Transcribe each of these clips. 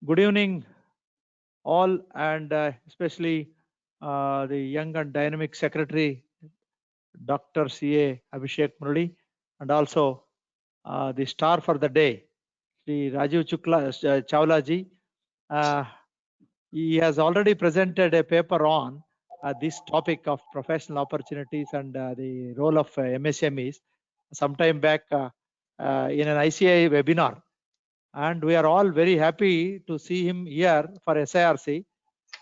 Good evening, all, and especially the young and dynamic secretary, Dr. C.A. Abhishek Murali, and also the star for the day, Shri Rajiv Chavala ji. He has already presented a paper on this topic of professional opportunities and the role of MSMEs sometime back in an ICAI webinar. And we are all very happy to see him here for SIRC.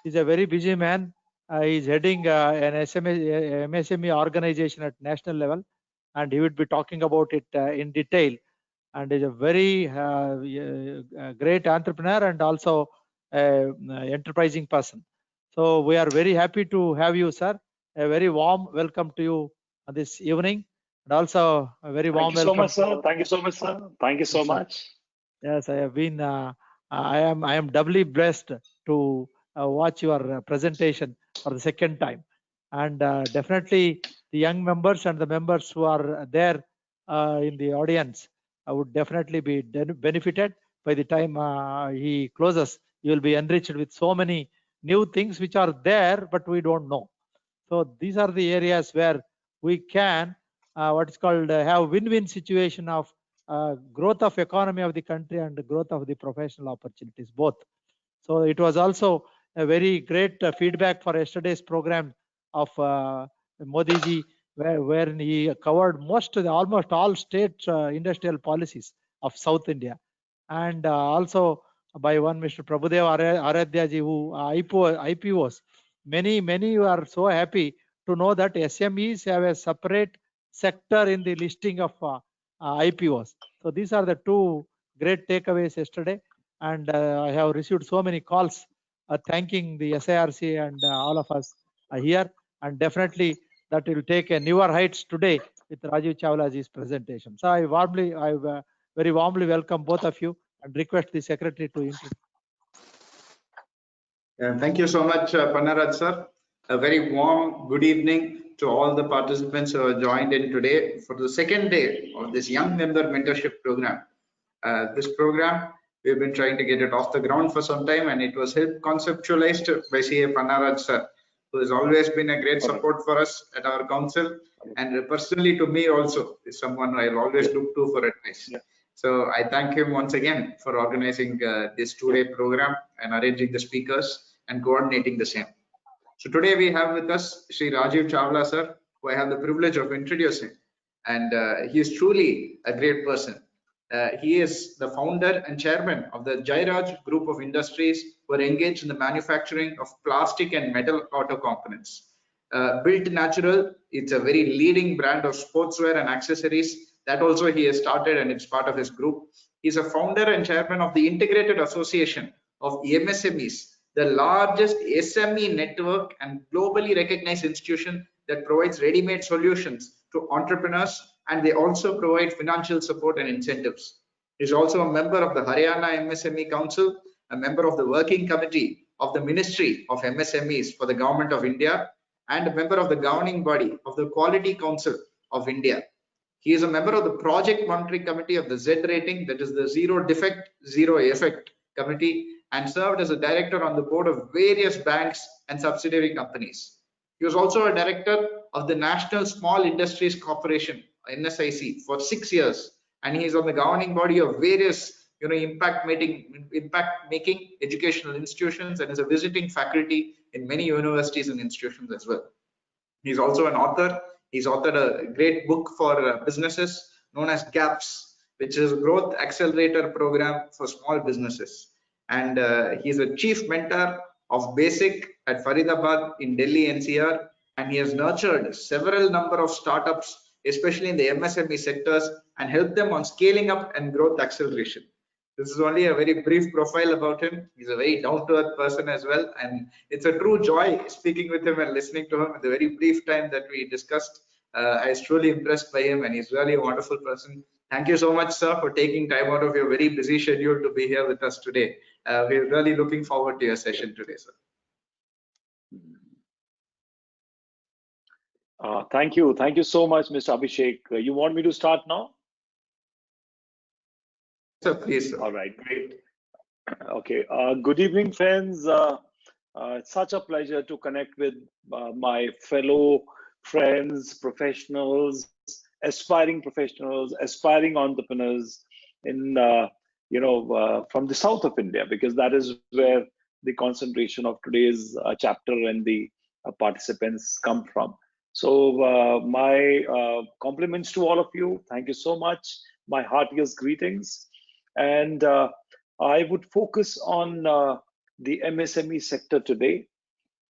He's a very busy man. He's heading an MSME organization at national level, and he would be talking about it in detail. And is a very great entrepreneur and also enterprising person. So we are very happy to have you, sir. A very warm welcome to you this evening, and also a very warm welcome. Thank you so much, sir. Thank you so much, sir. Thank you so much. Yes, I have been. I am doubly blessed to watch your presentation for the second time, and definitely the young members and the members who are there in the audience would definitely be benefited. By the time he closes, you will be enriched with so many new things which are there, but we don't know. So these are the areas where we can what is called have win-win situation of growth of economy of the country and the growth of the professional opportunities both. So it was also a very great feedback for yesterday's program of Modi ji, wherein he covered almost all state industrial policies of South India, and also by one Mr. Prabhudev Aradhya ji, who IPOs. Many are so happy to know that SMEs have a separate sector in the listing of IPOs. So these are the two great takeaways yesterday, and I have received so many calls thanking the SIRC and all of us here, and definitely that will take a newer heights today with Rajiv Chavala ji's presentation. So I very warmly welcome both of you and request the secretary to introduce. Thank you so much, Pannaraj sir. A very warm good evening to all the participants who have joined in today for the second day of this Young Member Mentorship Program. This program, we've been trying to get it off the ground for some time, and it was helped conceptualized by C.A. Pannaraj sir, who has always been a great support for us at our council, and personally to me also is someone I'll always look to for advice. So I thank him once again for organizing this two-day program and arranging the speakers and coordinating the same. So today we have with us Shri Rajiv Chavala sir, who I have the privilege of introducing, and he is truly a great person. He is the founder and chairman of the Jairaj group of industries who are engaged in the manufacturing of plastic and metal auto components. Built Natural, it's a very leading brand of sportswear and accessories that also he has started, and it's part of his group. He's a founder and chairman of the Integrated Association of MSMEs, the largest SME network and globally recognized institution that provides ready-made solutions to entrepreneurs, and they also provide financial support and incentives. He's also a member of the Haryana MSME Council, a member of the working committee of the Ministry of MSMEs for the Government of India, and a member of the governing body of the Quality Council of India. He is a member of the Project Monitoring Committee of the Z Rating, that is the Zero Defect, Zero Effect Committee, and served as a director on the board of various banks and subsidiary companies. He was also a director of the National Small Industries Corporation, NSIC, for 6 years, and he is on the governing body of various impact making educational institutions, and is a visiting faculty in many universities and institutions as well. He's also an author. He's authored a great book for businesses known as GAPS, which is a growth accelerator program for small businesses. And he's a chief mentor of BASIC at Faridabad in Delhi NCR, and he has nurtured several number of startups, especially in the MSME sectors, and helped them on scaling up and growth acceleration. This is only a very brief profile about him. He's a very down-to-earth person as well, and it's a true joy speaking with him and listening to him in the very brief time that we discussed. I was truly impressed by him, and he's really a wonderful person. Thank you so much, sir, for taking time out of your very busy schedule to be here with us today. We're really looking forward to your session today, sir. Thank you so much, Mr. Abhishek. You want me to start now? Sir, please. Sir. All right, great. Okay. Good evening, friends. It's such a pleasure to connect with my fellow friends, professionals, aspiring entrepreneurs in from the south of India, because that is where the concentration of today's chapter and the participants come from. So my compliments to all of you. Thank you so much. My heartiest greetings, and I would focus on the MSME sector today.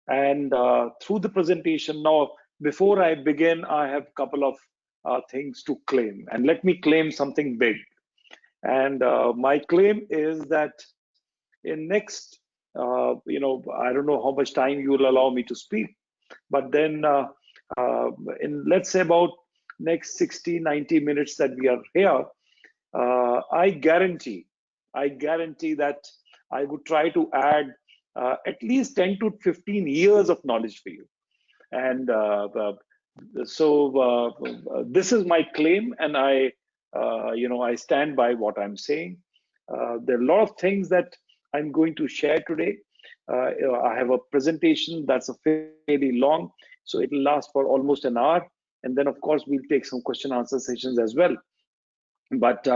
And through the presentation, now, before I begin, I have a couple of things to claim. And let me claim something big. And my claim is that in next, I don't know how much time you will allow me to speak, but then in, let's say, about next 60, 90 minutes that we are here, I guarantee that I would try to add at least 10 to 15 years of knowledge for you. And so this is my claim, and I stand by what I'm saying. There are a lot of things that I'm going to share today. I have a presentation that's a fairly long, so it will last for almost an hour. And then, of course, we'll take some question answer sessions as well. But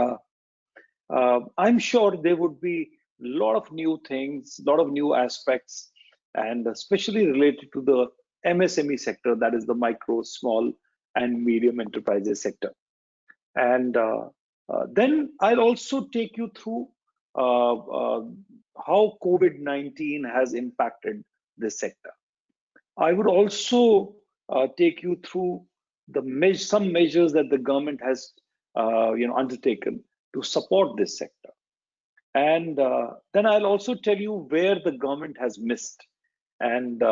I'm sure there would be a lot of new things, a lot of new aspects, and especially related to the MSME sector, that is the micro, small, and medium enterprises sector. And then I'll also take you through how COVID-19 has impacted this sector. I would also take you through some measures that the government has undertaken to support this sector. And then I'll also tell you where the government has missed, and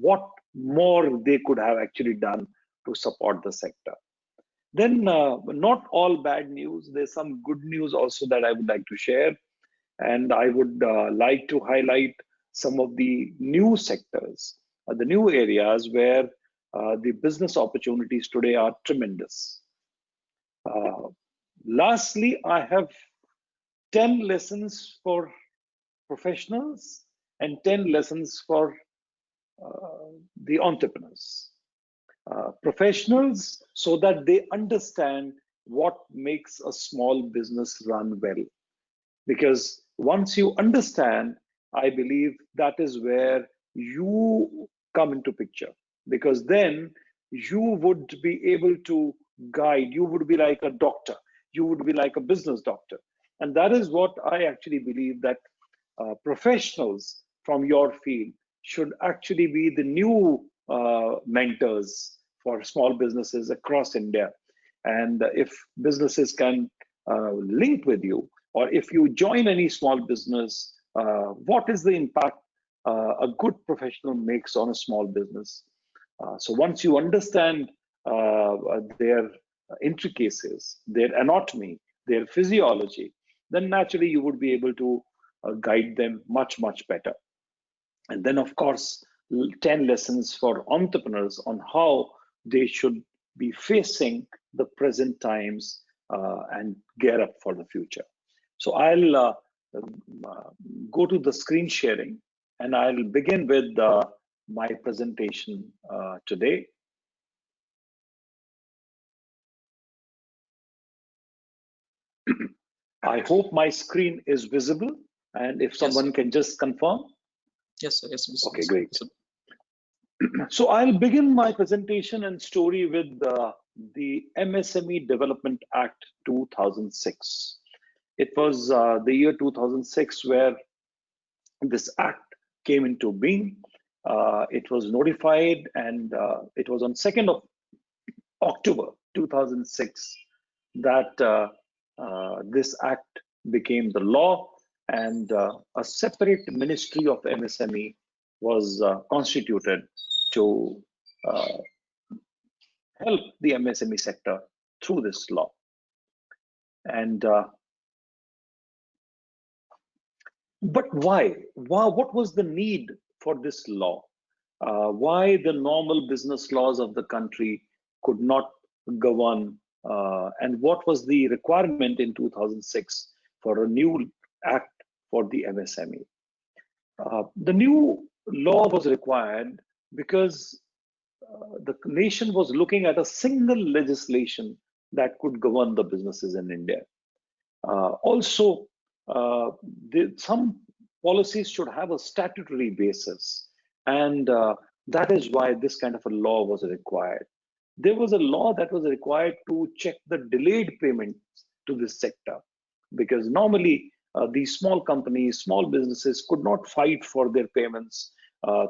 what more they could have actually done to support the sector. Then not all bad news, there's some good news also that I would like to share. And I would like to highlight some of the new sectors, the new areas where the business opportunities today are tremendous. Lastly, I have 10 lessons for professionals and 10 lessons for the entrepreneurs. Professionals, so that they understand what makes a small business run well. Because once you understand, I believe that is where you come into picture. Because then you would be able to guide, you would be like a doctor, you would be like a business doctor. And that is what I actually believe, that professionals from your field should actually be the new mentors for small businesses across India. And if businesses can link with you, or if you join any small business, what is the impact a good professional makes on a small business? So once you understand their intricacies, their anatomy, their physiology, then naturally you would be able to guide them much, much better. And then, of course, 10 lessons for entrepreneurs on how they should be facing the present times and gear up for the future. So I'll go to the screen sharing, and I'll begin with my presentation today. I hope my screen is visible, and if someone can just confirm. Yes, sir. Yes, sir. Okay, great. So I'll begin my presentation and story with the MSME Development Act 2006. It was the year 2006 where this act came into being. It was notified, and it was on 2nd of October 2006 that this act became the law, and a separate ministry of MSME was constituted to help the MSME sector through this law. And but why? What was the need for this law? Why the normal business laws of the country could not govern? And what was the requirement in 2006 for a new act for the MSME. The new law was required because the nation was looking at a single legislation that could govern the businesses in India. Also, some policies should have a statutory basis, and that is why this kind of a law was required. There was a law that was required to check the delayed payments to this sector, because normally these small companies, small businesses could not fight for their payments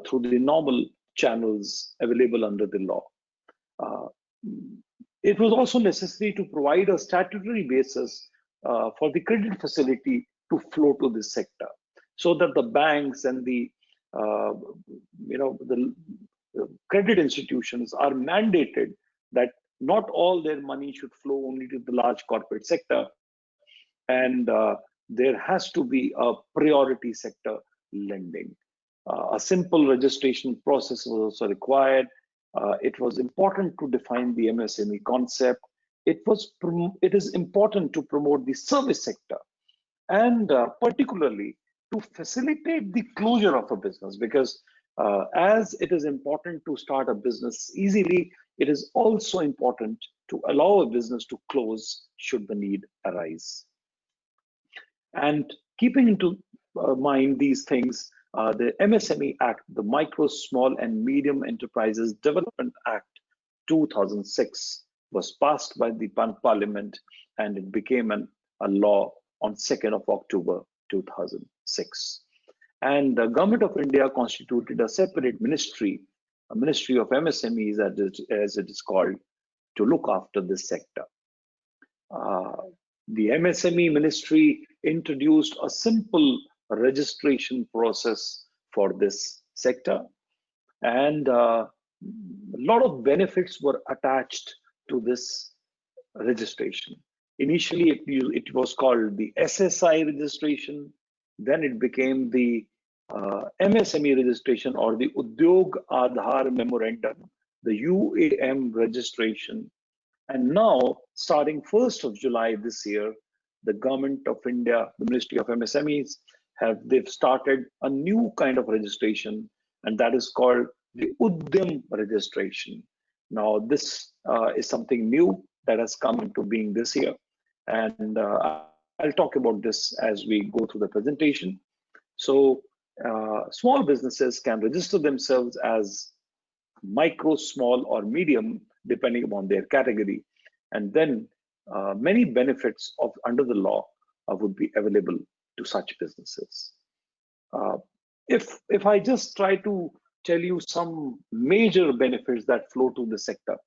through the normal channels available under the law. It was also necessary to provide a statutory basis for the credit facility to flow to this sector, so that the banks and the credit institutions are mandated that not all their money should flow only to the large corporate sector, and there has to be a priority sector lending. A simple registration process was also required. It was important to define the MSME concept. It is important to promote the service sector, and particularly to facilitate the closure of a business, because as it is important to start a business easily, it is also important to allow a business to close should the need arise. And keeping into mind these things, the MSME Act, the Micro, Small and Medium Enterprises Development Act 2006 was passed by the Parliament, and it became a law on 2nd of October 2006. And the Government of India constituted a separate ministry, a Ministry of MSMEs as it is called, to look after this sector. The MSME ministry introduced a simple registration process for this sector, and a lot of benefits were attached to this registration. Initially, it was called the SSI registration, then it became the MSME registration, or the Udyog Aadhar Memorandum, the UAM registration. And now, starting 1st of July this year, the Government of India, the Ministry of MSMEs, they've started a new kind of registration, and that is called the Udem Registration. Now, this is something new that has come into being this year, and I'll talk about this as we go through the presentation. So, small businesses can register themselves as micro, small, or medium, depending upon their category, and then many benefits under the law would be available to such businesses. If I just try to tell you some major benefits that flow to the sector,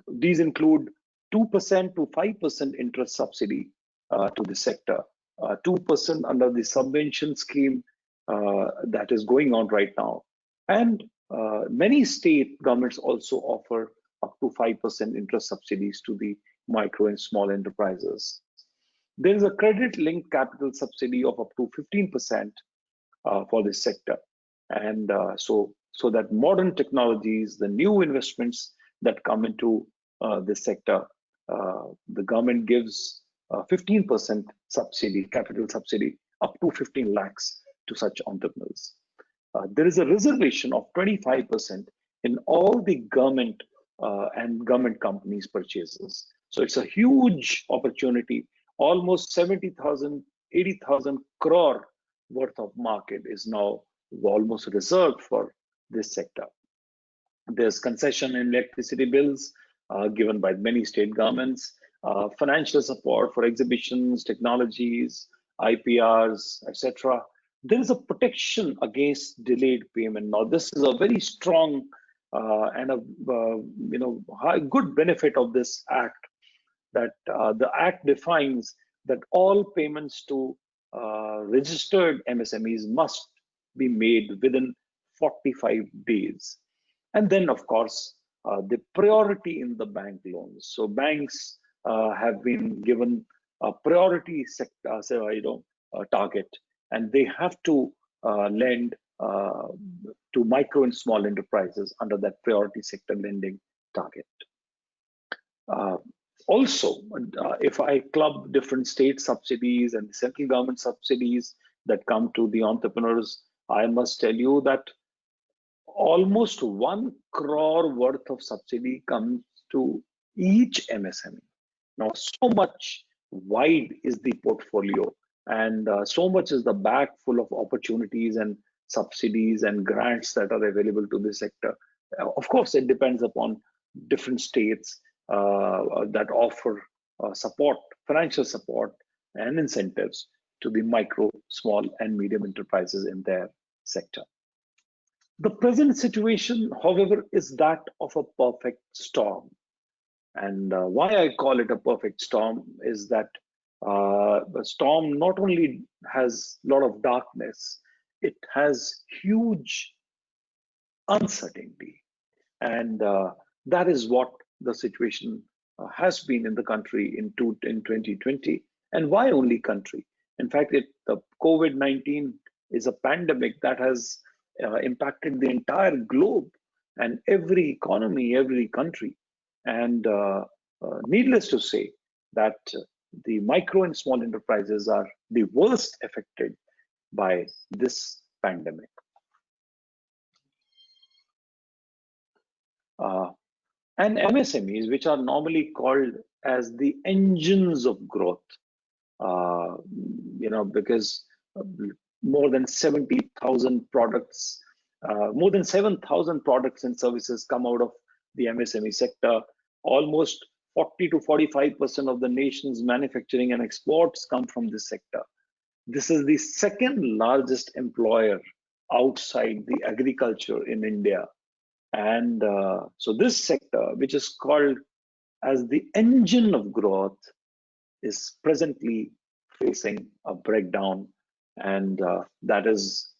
these include 2% to 5% interest subsidy to the sector, 2% under the subvention scheme that is going on right now, and many state governments also offer up to 5% interest subsidies to the micro and small enterprises. There is a credit-linked capital subsidy of up to 15% for this sector, and so that modern technologies, the new investments that come into this sector, the government gives 15% subsidy, capital subsidy, up to 15 lakhs to such entrepreneurs. There is a reservation of 25% in all the government and government companies' purchases. So it's a huge opportunity. Almost 70,000, 80,000 crore worth of market is now almost reserved for this sector. There's concession in electricity bills given by many state governments, financial support for exhibitions, technologies, IPRs, etc. There is a protection against delayed payment. Now, this is a very strong and a good benefit of this act, that the act defines that all payments to registered MSMEs must be made within 45 days. And then, of course, the priority in the bank loans. So banks have been given a priority sector, target, and they have to lend to micro and small enterprises under that priority sector lending target. Also, if I club different state subsidies and central government subsidies that come to the entrepreneurs, I must tell you that almost 1 crore worth of subsidy comes to each MSME. Now, so much wide is the portfolio, and so much is the bag full of opportunities and subsidies and grants that are available to the sector. Of course, it depends upon different states that offer support, financial support, and incentives to the micro, small, and medium enterprises in their sector. The present situation, however, is that of a perfect storm. And why I call it a perfect storm is that the storm not only has a lot of darkness, it has huge uncertainty. And that is what the situation has been in the country in 2020. And why only country? In fact, the COVID-19 is a pandemic that has impacted the entire globe and every economy, every country. And needless to say that the micro and small enterprises are the worst affected by this pandemic. And MSMEs, which are normally called as the engines of growth, because more than 70,000 products, more than 7,000 products and services come out of the MSME sector. Almost 40 to 45% of the nation's manufacturing and exports come from this sector. This is the second largest employer outside the agriculture in India. And so this sector, which is called as the engine of growth, is presently facing a breakdown. And that is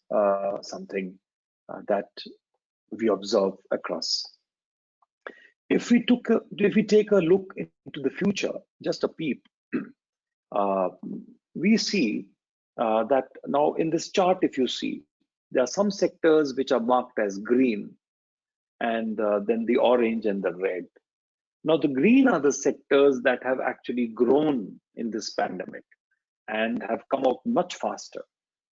something that we observe across. If we take a look into the future, just a peep, we see that now in this chart, if you see, there are some sectors which are marked as green, and then the orange and the red. Now, the green are the sectors that have actually grown in this pandemic and have come out much faster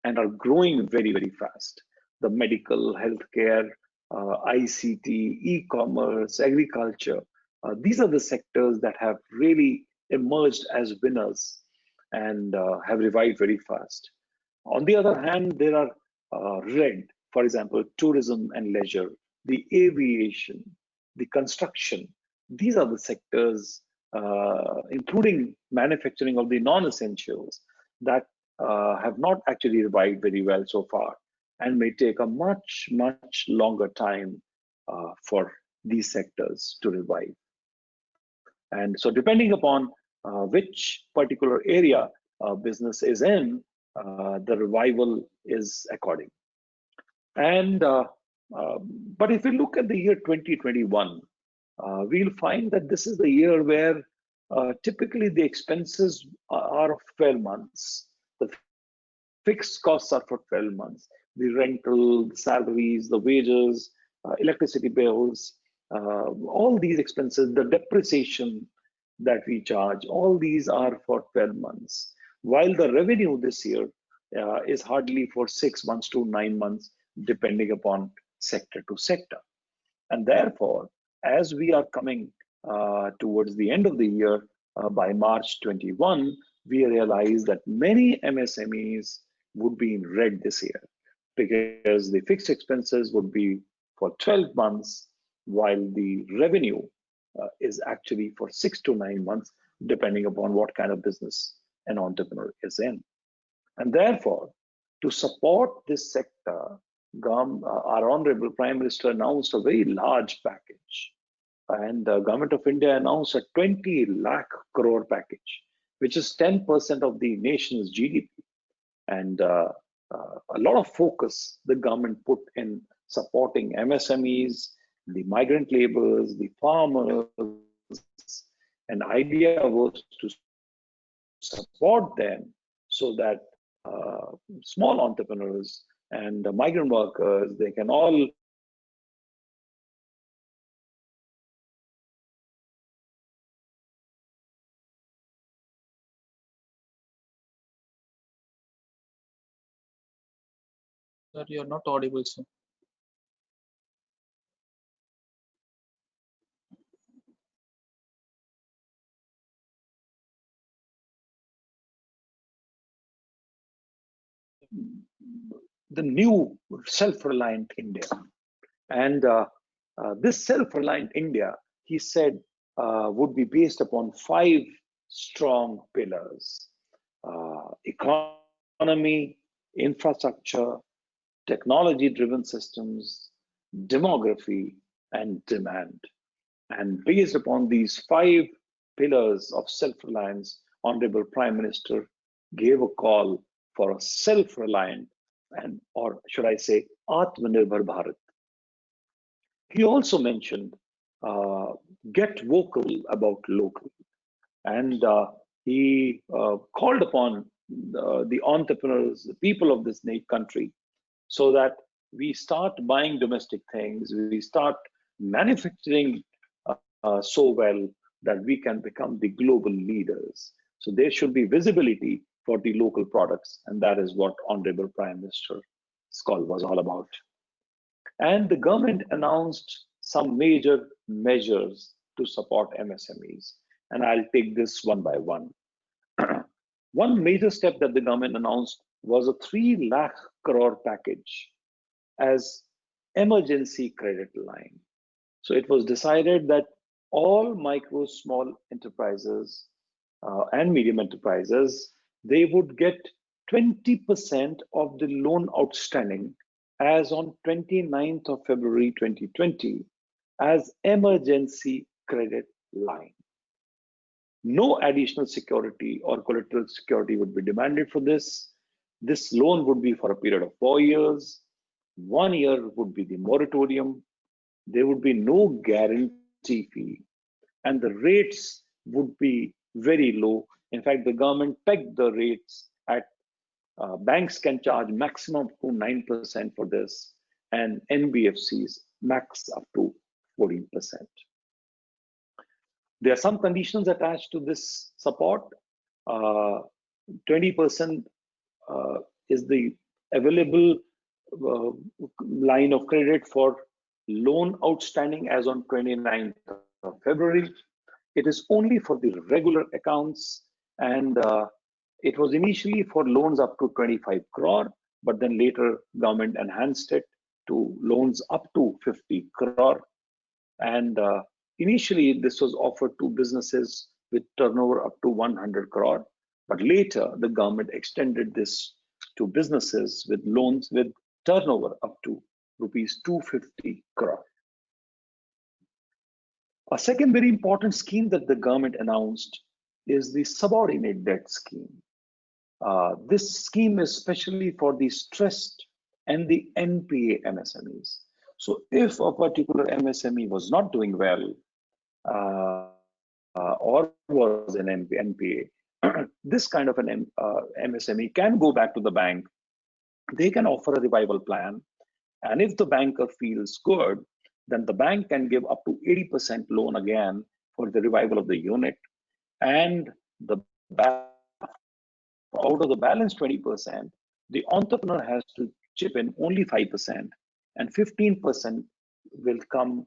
and are growing very, very fast. The medical, healthcare, ICT, e-commerce, agriculture, these are the sectors that have really emerged as winners and have revived very fast. On the other hand, there are red, for example, tourism and leisure, the aviation, the construction. These are the sectors, including manufacturing of the non-essentials, that have not actually revived very well so far and may take a much, much longer time for these sectors to revive. And so depending upon which particular area business is in, the revival is according. And but if we look at the year 2021, we'll find that this is the year where typically the expenses are of 12 months. The fixed costs are for 12 months. The rental, the salaries, the wages, electricity bills, all these expenses, the depreciation that we charge, all these are for 12 months. While the revenue this year is hardly for 6 months to 9 months, depending upon sector to sector. And therefore, as we are coming towards the end of the year, by March 21, we realize that many MSMEs would be in red this year because the fixed expenses would be for 12 months, while the revenue is actually for 6 to 9 months, depending upon what kind of business an entrepreneur is in. And therefore, to support this sector, our Honorable Prime Minister announced a very large package. And the Government of India announced a 20 lakh crore package, which is 10% of the nation's GDP. And a lot of focus the government put in supporting MSMEs, the migrant laborers, the farmers. An idea was to support them so that small entrepreneurs and migrant workers, they can all Sir, you are not audible, sir. The new self-reliant India. And this self-reliant India, he said, would be based upon 5 strong pillars: economy, infrastructure, technology-driven systems, demography, and demand. And based upon these 5 pillars of self-reliance, Honorable Prime Minister gave a call for a self-reliant, and, or should I say, Atmanirbhar Bharat. He also mentioned get vocal about local, and he called upon the entrepreneurs, the people of this country, so that we start buying domestic things, we start manufacturing so well that we can become the global leaders. So there should be visibility for the local products, and that is what Honorable Prime Minister's call was all about. And the government announced some major measures to support MSMEs, and I'll take this one by one. One major step that the government announced was a 3 lakh crore package as emergency credit line. So it was decided that all micro, small enterprises and medium enterprises, they would get 20% of the loan outstanding as on 29th of February 2020 as emergency credit line. No additional security or collateral security would be demanded for this. This loan would be for a period of 4 years. 1 year would be the moratorium. There would be no guarantee fee, and the rates would be very low. In fact, the government pegged the rates at banks can charge maximum up to 9% for this, and NBFCs max up to 14%. There are some conditions attached to this support. 20% is the available line of credit for loan outstanding as on 29th of February. It is only for the regular accounts, and it was initially for loans up to 25 crore, but then later government enhanced it to loans up to 50 crore. And initially this was offered to businesses with turnover up to 100 crore, but later the government extended this to businesses with loans with turnover up to rupees 250 crore. A second very important scheme that the government announced is the subordinate debt scheme. This scheme is especially for the stressed and the NPA MSMEs. So if a particular MSME was not doing well or was an NPA, this kind of an MSME can go back to the bank. They can offer a revival plan, and if the banker feels good, then the bank can give up to 80% loan again for the revival of the unit, and the out of the balance 20%, the entrepreneur has to chip in only 5%, and 15% will come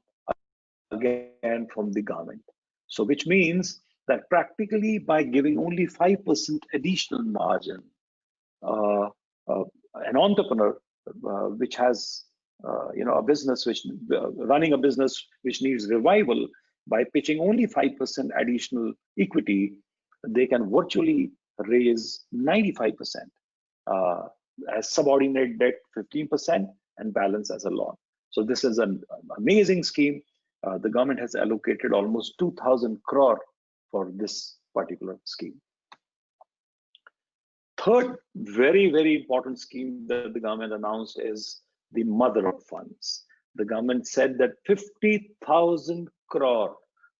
again from the government. So which means that practically by giving only 5% additional margin, an entrepreneur which has a business which running a business which needs revival, by pitching only 5% additional equity, they can virtually raise 95% as subordinate debt, 15%, and balance as a loan. So this is an amazing scheme. The government has allocated almost 2,000 crore for this particular scheme. Third very, very important scheme that the government announced is the mother of funds. The government said that 50,000 crore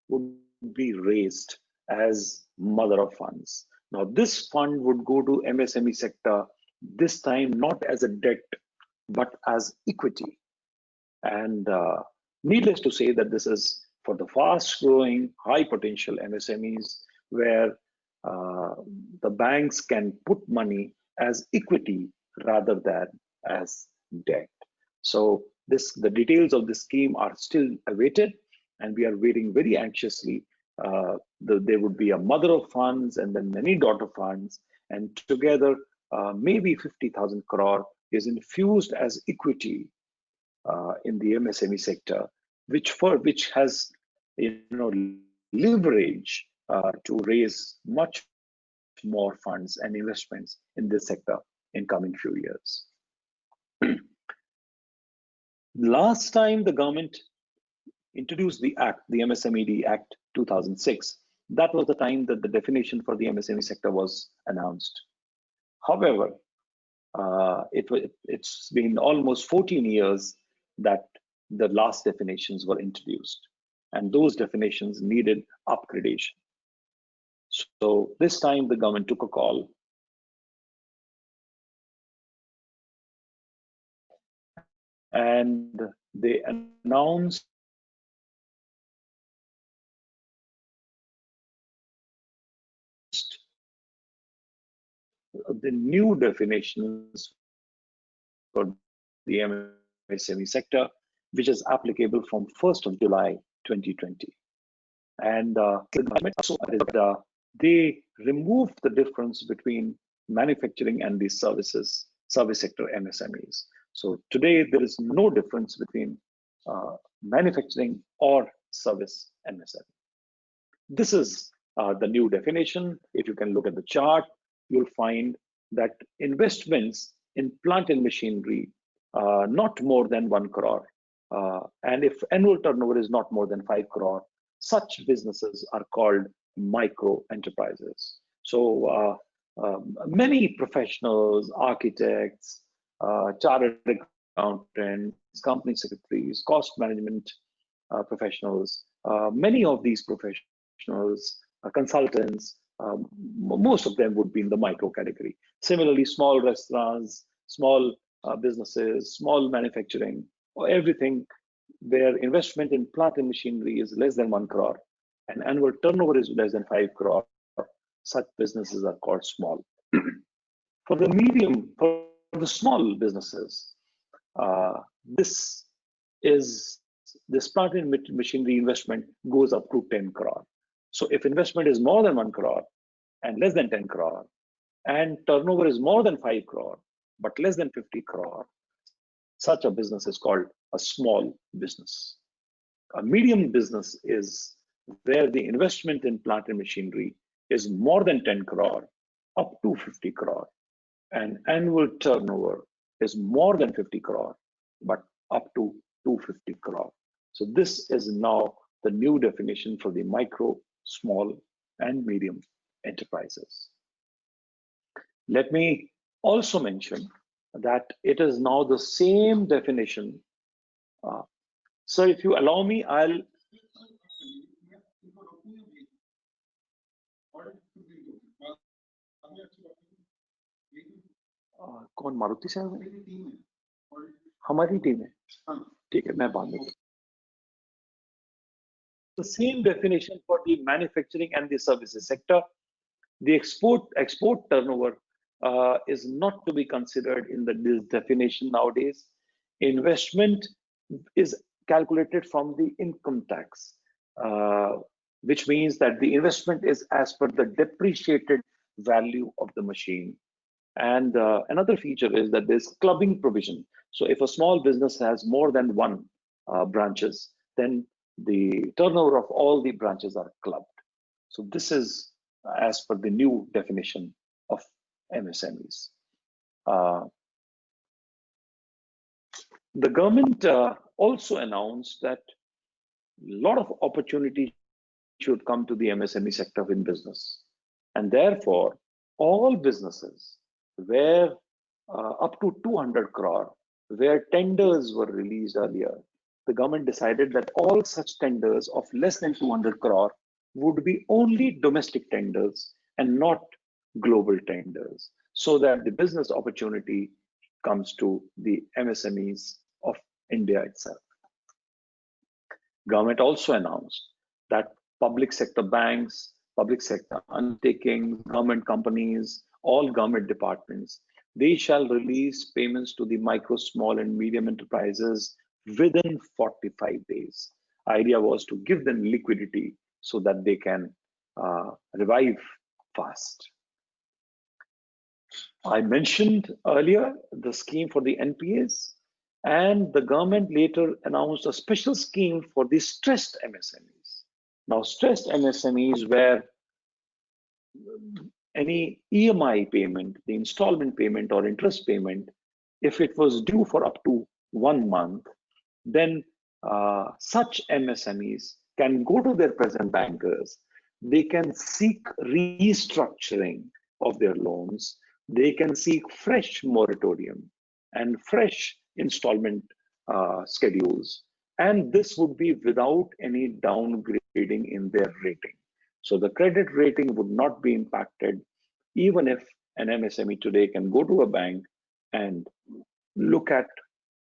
would be raised as mother of funds. Now this fund would go to MSME sector, this time not as a debt, but as equity. And needless to say that this is for the fast growing, high potential MSMEs where the banks can put money as equity rather than as debt. So the details of the scheme are still awaited, and we are waiting very anxiously. There would be a mother of funds and then many daughter funds, and together maybe 50,000 crore is infused as equity in the MSME sector, which has leverage to raise much more funds and investments in this sector in coming few years. Last time the government introduced the Act, the MSMED Act 2006, that was the time that the definition for the MSME sector was announced. However, it's been almost 14 years that the last definitions were introduced, and those definitions needed upgradation. So this time the government took a call, and they announced the new definitions for the MSME sector, which is applicable from 1st of July 2020. And they removed the difference between manufacturing and the service sector MSMEs. So today there is no difference between manufacturing or service MSME. This is the new definition. If you can look at the chart, you'll find that investments in plant and machinery not more than 1 crore, and if annual turnover is not more than 5 crore, such businesses are called micro enterprises. So many professionals, architects, chartered accountants, company secretaries, cost management professionals, many of these professionals, consultants, most of them would be in the micro category. Similarly, small restaurants, small businesses, small manufacturing, or everything where investment in plant and machinery is less than 1 crore and annual turnover is less than 5 crore, such businesses are called small. For the small businesses, this plant and machinery investment goes up to 10 crore. So if investment is more than 1 crore and less than 10 crore, and turnover is more than 5 crore but less than 50 crore, such a business is called a small business. A medium business is where the investment in plant and machinery is more than 10 crore up to 50 crore, and annual turnover is more than 50 crore but up to 250 crore. So this is now the new definition for the micro, small, and medium enterprises. Let me also mention that it is now the same definition. So if you allow me, I'll कौन मारुति से हमारी team है ठीक है मैं बाद में The same definition for the manufacturing and the services sector. The export turnover is not to be considered in this definition nowadays. Investment is calculated from the income tax, which means that the investment is as per the depreciated value of the machine. And another feature is that there's clubbing provision. So if a small business has more than 1 branches, then the turnover of all the branches are clubbed. So this is as per the new definition of MSMEs. The government also announced that a lot of opportunity should come to the MSME sector in business, and therefore all businesses where up to 200 crore, where tenders were released earlier, the government decided that all such tenders of less than 200 crore would be only domestic tenders and not global tenders, so that the business opportunity comes to the MSMEs of India itself. Government also announced that public sector banks, public sector undertakings, government companies, all government departments they shall release payments to the micro, small, and medium enterprises within 45 days. Idea was to give them liquidity so that they can revive fast. I mentioned earlier the scheme for the NPAs, and the government later announced a special scheme for the stressed MSMEs. Now, stressed MSMEs where any EMI payment, the installment payment or interest payment, if it was due for up to 1 month, then such MSMEs can go to their present bankers. They can seek restructuring of their loans. They can seek fresh moratorium and fresh installment schedules. And this would be without any downgrading in their rating. So the credit rating would not be impacted, even if an MSME today can go to a bank and look at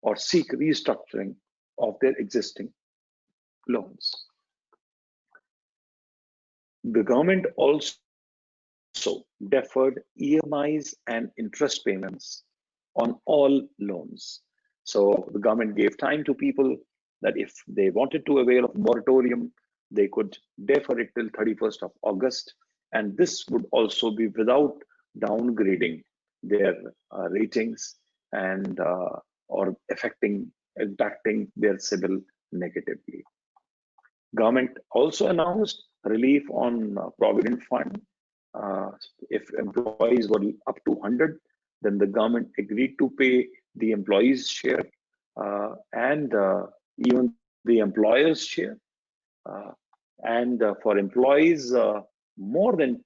or seek restructuring of their existing loans. The government also deferred EMIs and interest payments on all loans. So the government gave time to people that if they wanted to avail of moratorium, they could defer it till 31st of August. And this would also be without downgrading their ratings and or impacting their CIBIL negatively. Government also announced relief on Provident Fund. If employees were up to 100, then the government agreed to pay the employees' share and even the employer's share. And for employees more than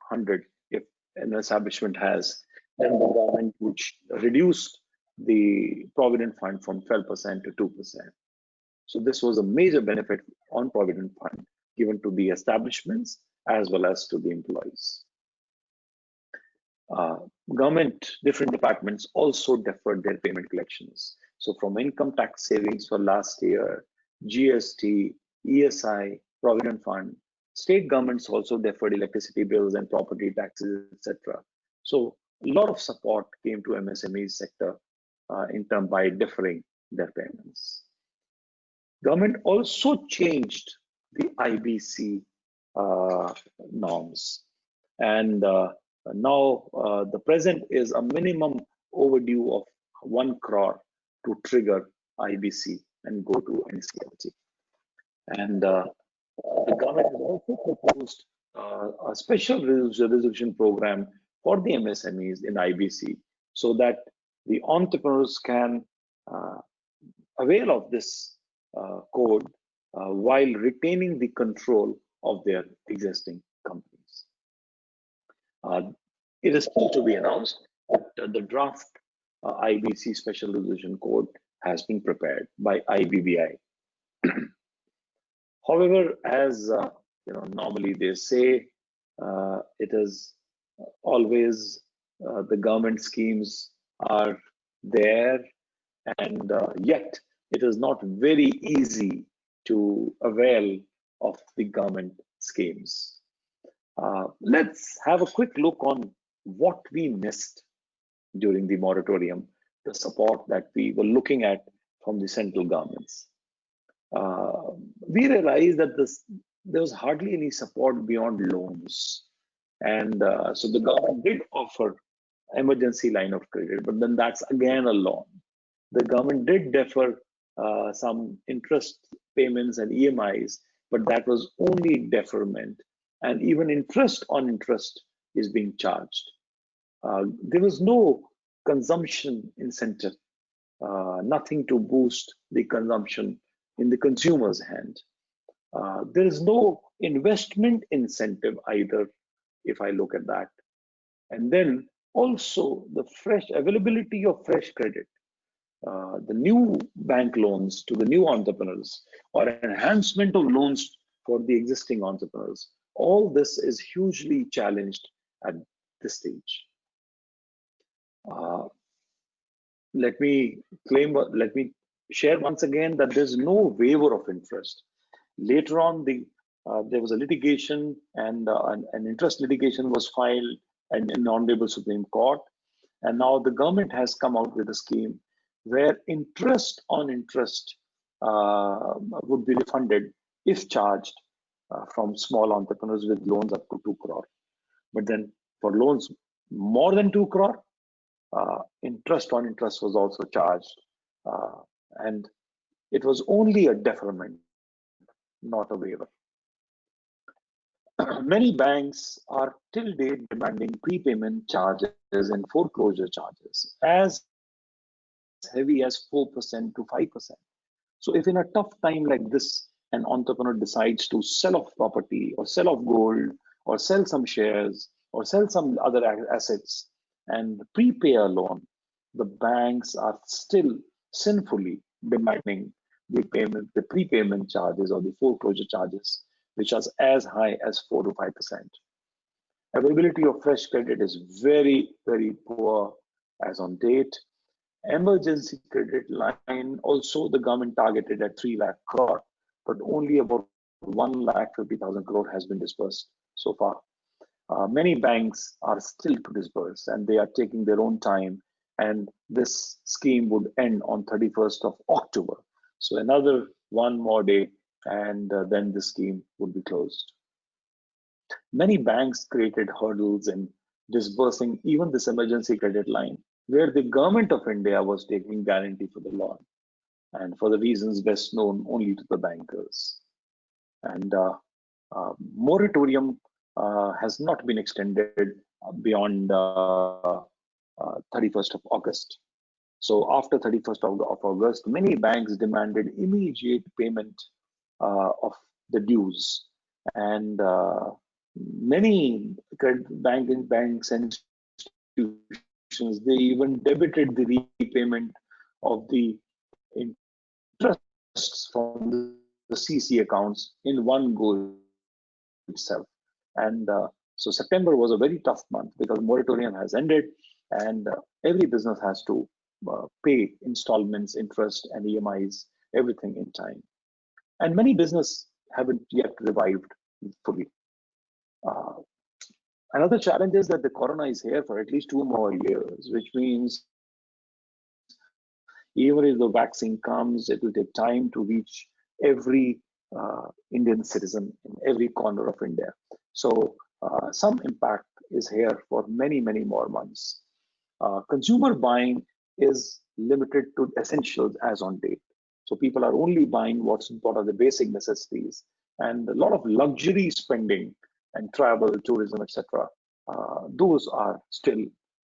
100, if an establishment has, then the government would reduce the Provident Fund from 12% to 2%. So this was a major benefit on Provident Fund given to the establishments as well as to the employees. Government, different departments also deferred their payment collections. So from income tax savings for last year, GST, ESI, Provident Fund, state governments also deferred electricity bills and property taxes, etc. So a lot of support came to MSME sector in term by deferring their payments. Government also changed the IBC norms, and now the present is a minimum overdue of 1 crore to trigger IBC and go to NCLT. And the government has also proposed a special resolution program for the MSMEs in IBC so that the entrepreneurs can avail of this code while retaining the control of their existing companies. It is still to be announced that the draft IBC Special Resolution Code has been prepared by IBBI. However, as normally they say, it is always the government schemes are there, and yet it is not very easy to avail of the government schemes. Let's have a quick look on what we missed during the moratorium, the support that we were looking at from the central governments. We realized that there was hardly any support beyond loans. And so the government did offer emergency line of credit, but then that's again a loan. The government did defer some interest payments and EMIs, but that was only deferment, and even interest on interest is being charged. There was no consumption incentive, nothing to boost the consumption in the consumer's hand. There is no investment incentive either, if I look at that. And then also the availability of fresh credit. The new bank loans to the new entrepreneurs or enhancement of loans for the existing entrepreneurs. All this is hugely challenged at this stage. Let me share once again that there's no waiver of interest. Later on, there was a litigation and an interest litigation was filed in Honorable Supreme Court. And now the government has come out with a scheme where interest on interest would be refunded if charged from small entrepreneurs with loans up to 2 crore. But then for loans more than 2 crore, interest on interest was also charged. And it was only a deferment, not a waiver. Many banks are till date demanding prepayment charges and foreclosure charges as heavy as 4% to 5%. So if in a tough time like this, an entrepreneur decides to sell off property or sell off gold or sell some shares or sell some other assets and prepay a loan, the banks are still sinfully demanding the prepayment charges or the foreclosure charges, which are as high as 4 to 5%. Availability of fresh credit is very, very poor as on date. Emergency credit line also the government targeted at 3 lakh crore, but only about 1,50,000 crore has been disbursed so far. Many banks are still to disburse and they are taking their own time, and this scheme would end on 31st of October. So another one more day and then the scheme would be closed. Many banks created hurdles in disbursing even this emergency credit line, where the government of India was taking guarantee for the loan, and for the reasons best known only to the bankers. And moratorium has not been extended beyond 31st of August. So after 31st of August, many banks demanded immediate payment of the dues, and many banks and institutions, they even debited the repayment of the interests from the CC accounts in one go itself. And so September was a very tough month because moratorium has ended, and every business has to pay installments, interest, and EMIs, everything in time. And many businesses haven't yet revived fully. Another challenge is that the corona is here for at least 2 more years, which means even if the vaccine comes, it will take time to reach every Indian citizen in every corner of India. So some impact is here for many, many more months. Consumer buying is limited to essentials as on date. So people are only buying what are the basic necessities, and a lot of luxury spending and travel, tourism, etc. Those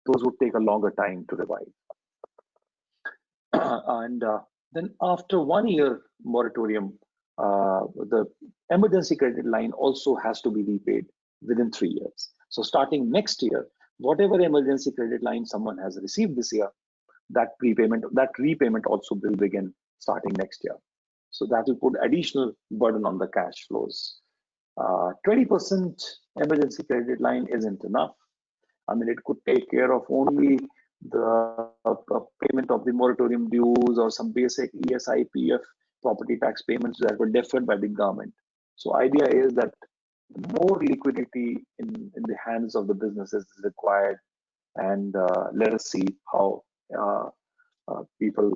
would take a longer time to revive. And then after 1 year moratorium, the emergency credit line also has to be repaid within 3 years. So starting next year, whatever emergency credit line someone has received this year, that repayment also will begin starting next year. So that will put additional burden on the cash flows. 20% emergency credit line isn't enough. I mean, it could take care of only the payment of the moratorium dues or some basic ESI, PF, property tax payments that were deferred by the government. So idea is that more liquidity in the hands of the businesses is required, and let us see how people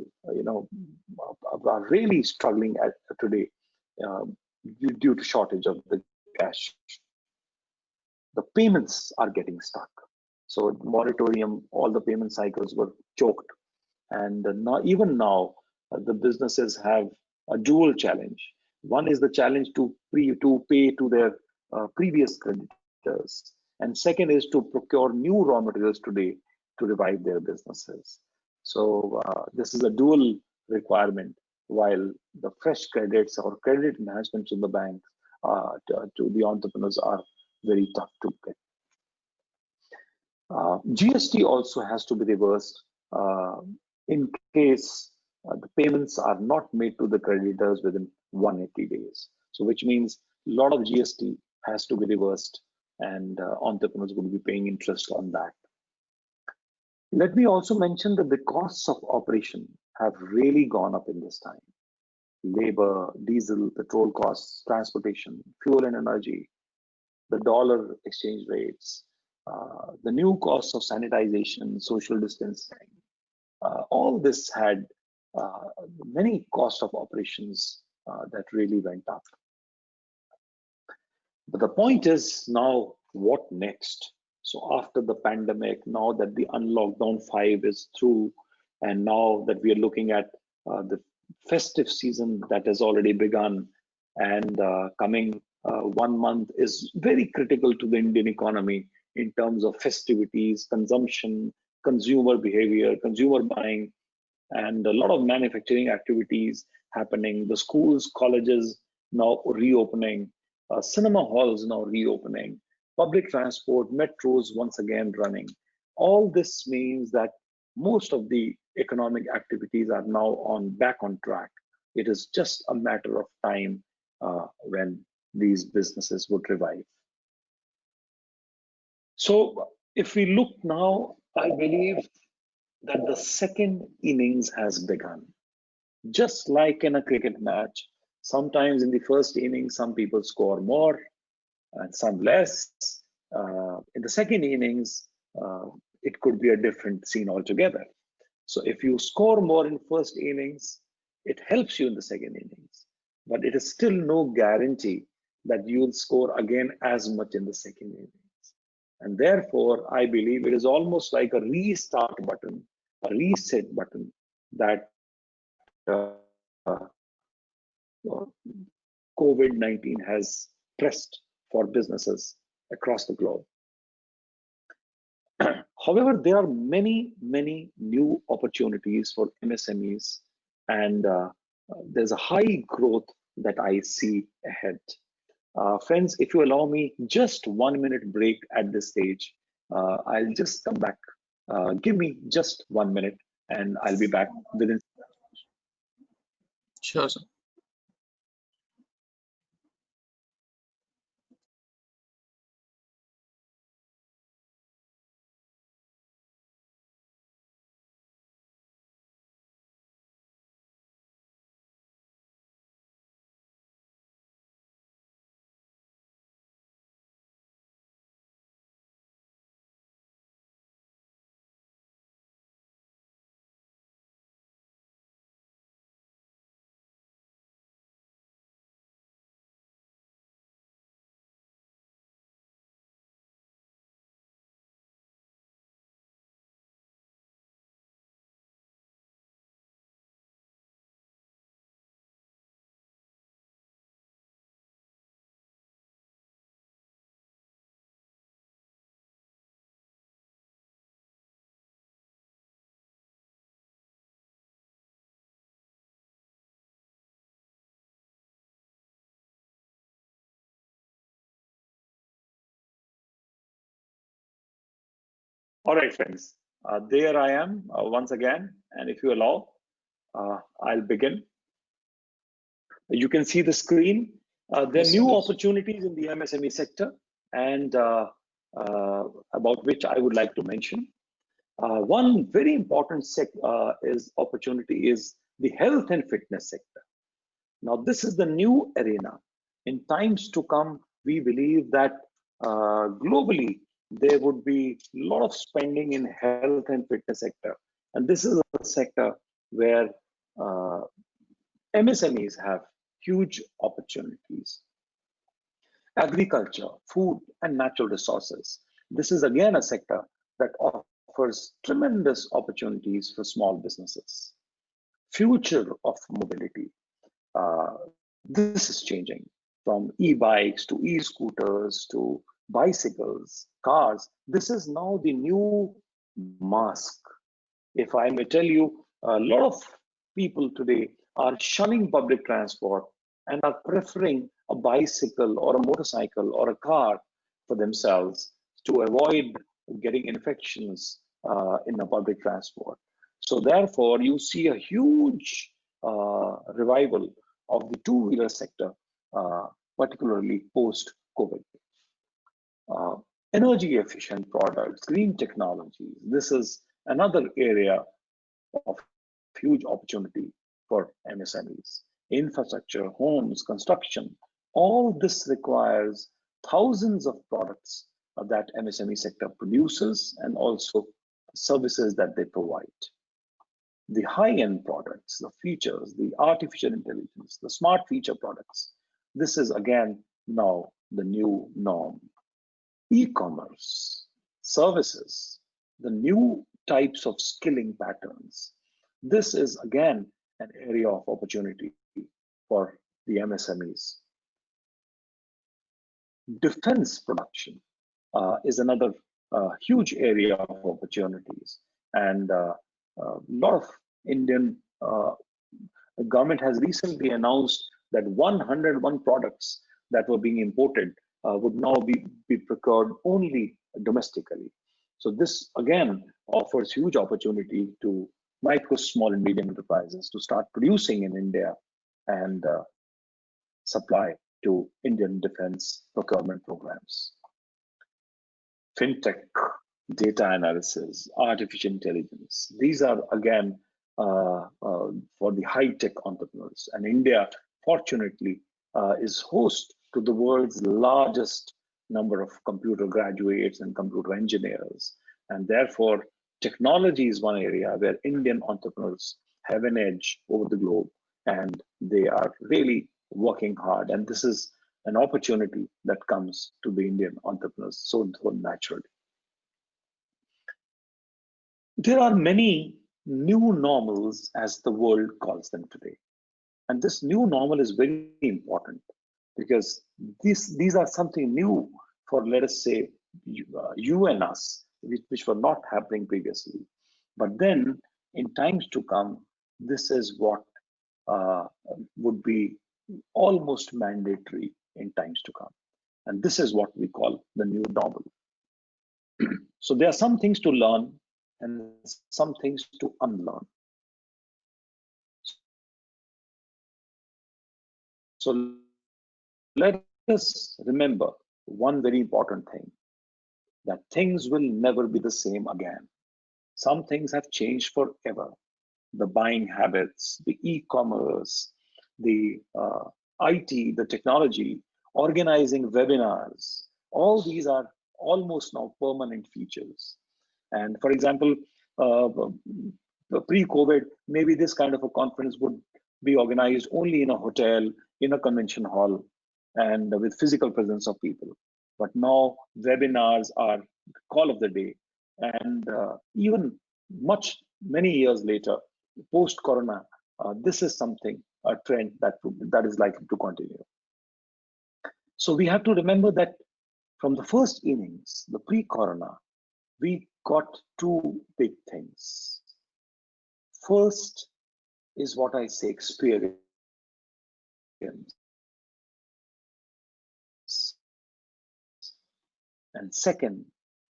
are really struggling today due to shortage of the cash. The payments are getting stuck. So moratorium, all the payment cycles were choked, and even now the businesses have a dual challenge. One is the challenge to pay to their previous creditors, and second is to procure new raw materials today to revive their businesses. So this is a dual requirement, while the fresh credits or credit enhancements to the bank to the entrepreneurs are very tough to get. GST also has to be reversed in case the payments are not made to the creditors within 180 days. So which means a lot of GST has to be reversed, and entrepreneurs will be paying interest on that. Let me also mention that the costs of operation have really gone up in this time. Labor, diesel, petrol costs, transportation, fuel and energy, the dollar exchange rates, the new costs of sanitization, social distancing, all this had many cost of operations that really went up. But the point is now, what next? So after the pandemic, now that the unlockdown 5 is through, and now that we are looking at the festive season that has already begun, and coming 1 month is very critical to the Indian economy in terms of festivities, consumption, consumer behavior, consumer buying, and a lot of manufacturing activities happening. The schools, colleges now reopening, cinema halls now reopening, public transport, metros once again running. All this means that most of the economic activities are now back on track. It is just a matter of time when these businesses would revive. So if we look now, I believe that the second innings has begun. Just like in a cricket match, sometimes in the first innings, some people score more and some less. In the second innings, it could be a different scene altogether. So if you score more in first innings, it helps you in the second innings, but it is still no guarantee that you'll score again as much in the second innings. And therefore, I believe it is almost like a restart button, a reset button that COVID-19 has pressed for businesses across the globe. However, there are many new opportunities for MSMEs, and there's a high growth that I see ahead. Friends, if you allow me just 1 minute break at this stage, I'll just come back. Give me just 1 minute and I'll be back within. Sure, sir. All right, friends, there I am once again. And if you allow, I'll begin. You can see the screen. There are Yes, new yes. opportunities in the MSME sector, and about which I would like to mention. One very important opportunity is the health and fitness sector. Now, this is the new arena. In times to come, we believe that globally, there would be a lot of spending in health and fitness sector. And this is a sector where MSMEs have huge opportunities. Agriculture, food, and natural resources. This is again a sector that offers tremendous opportunities for small businesses. Future of mobility. This is changing from e-bikes to e-scooters to bicycles, cars. This is now the new mask. If I may tell you, a lot of people today are shunning public transport and are preferring a bicycle or a motorcycle or a car for themselves to avoid getting infections in the public transport. So therefore, you see a huge revival of the two-wheeler sector, particularly post-COVID. Energy efficient products, green technologies. This is another area of huge opportunity for MSMEs. Infrastructure, homes, construction, all this requires thousands of products that MSME sector produces and also services that they provide. The high-end products, the features, the artificial intelligence, the smart feature products, this is again now the new norm. E-commerce, services, the new types of skilling patterns. This is again an area of opportunity for the MSMEs. Defense production is another huge area of opportunities, and a lot of Indian government has recently announced that 101 products that were being imported would now be procured only domestically. So this again offers huge opportunity to micro, small and medium enterprises to start producing in India and supply to Indian defense procurement programs. Fintech, data analysis, artificial intelligence. These are again for the high-tech entrepreneurs. And India, fortunately, is host to the world's largest number of computer graduates and computer engineers. And therefore, technology is one area where Indian entrepreneurs have an edge over the globe, and they are really working hard. And this is an opportunity that comes to the Indian entrepreneurs so naturally. There are many new normals, as the world calls them today. And this new normal is very important because these are something new for, let us say, you and us, which were not happening previously. But then in times to come, this is what would be almost mandatory in times to come. And this is what we call the new normal. So there are some things to learn and some things to unlearn. So let us remember one very important thing, that things will never be the same again. Some things have changed forever. The buying habits, the e-commerce, the IT, the technology, organizing webinars, all these are almost now permanent features. And for example, pre-COVID, maybe this kind of a conference would be organized only in a hotel, in a convention hall, and with physical presence of people. But now webinars are the call of the day. And even many years later, post-corona, this is something, a trend that is likely to continue. So we have to remember that from the first innings, the pre-corona, we got two big things. First is what I say, experience. And second,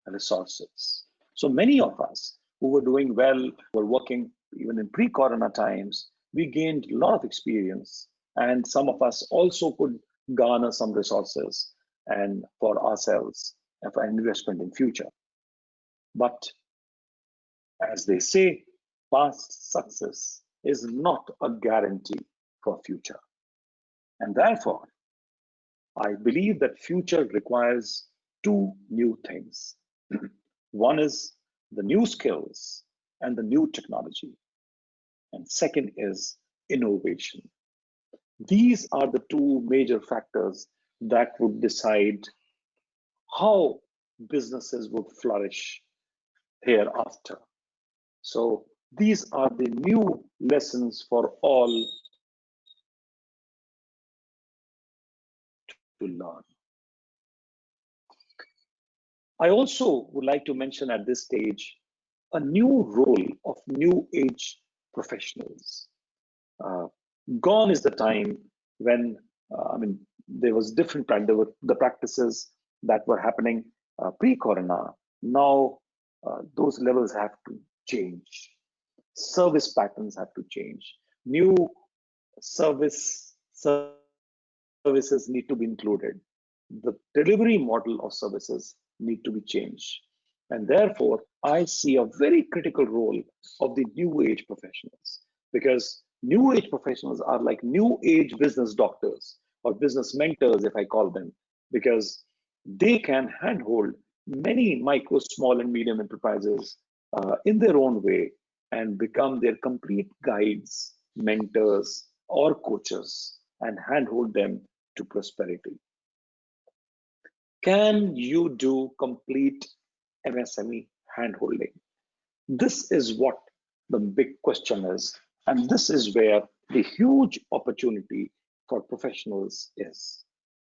resources. So many of us who were doing well, were working even in pre-corona times, we gained a lot of experience, and some of us also could garner some resources and for ourselves and for investment in future. But as they say, past success is not a guarantee for future. And therefore, I believe that future requires two new things. One is the new skills and the new technology. And second is innovation. These are the two major factors that would decide how businesses would flourish hereafter. So these are the new lessons for all to learn. I also would like to mention at this stage a new role of new age professionals. Gone is the time when there was different there were the practices that were happening pre-corona. Now those levels have to change. Service patterns have to change. New services need to be included. The delivery model of services need to be changed. And therefore, I see a very critical role of the new age professionals, because new age professionals are like new age business doctors or business mentors, if I call them, because they can handhold many micro, small, and medium enterprises in their own way and become their complete guides, mentors, or coaches and handhold them to prosperity. Can you do complete MSME handholding? This is what the big question is, and this is where the huge opportunity for professionals is.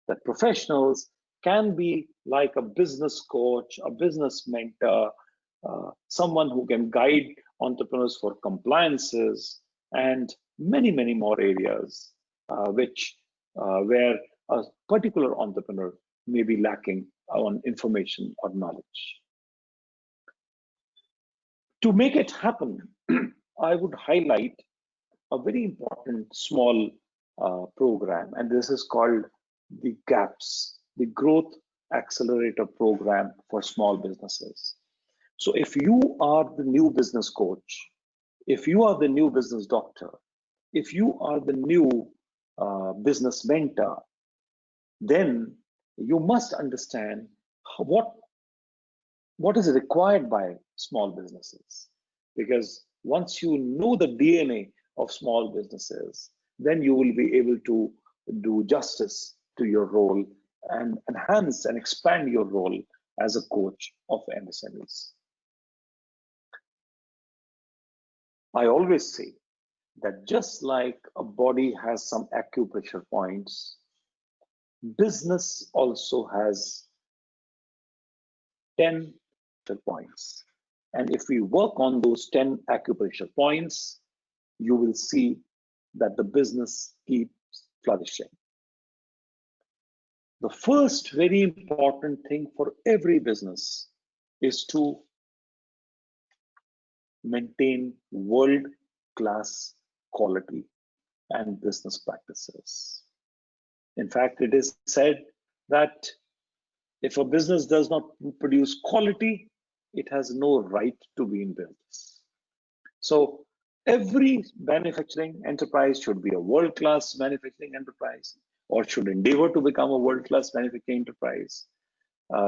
That professionals can be like a business coach, a business mentor, someone who can guide entrepreneurs for compliances, and many, many more areas where a particular entrepreneur may be lacking on information or knowledge. To make it happen, I would highlight a very important small program, and this is called the GAPS, the Growth Accelerator Program for Small Businesses. So if you are the new business coach, if you are the new business doctor, if you are the new business mentor, then you must understand what is required by small businesses. Because once you know the DNA of small businesses, then you will be able to do justice to your role and enhance and expand your role as a coach of MSMEs. I always say that just like a body has some acupressure points, business also has 10 points. And if we work on those 10 acupressure points, you will see that the business keeps flourishing. The first very important thing for every business is to maintain world-class quality and business practices. In fact, it is said that if a business does not produce quality, it has no right to be in business. So every manufacturing enterprise should be a world-class manufacturing enterprise, or should endeavor to become a world-class manufacturing enterprise,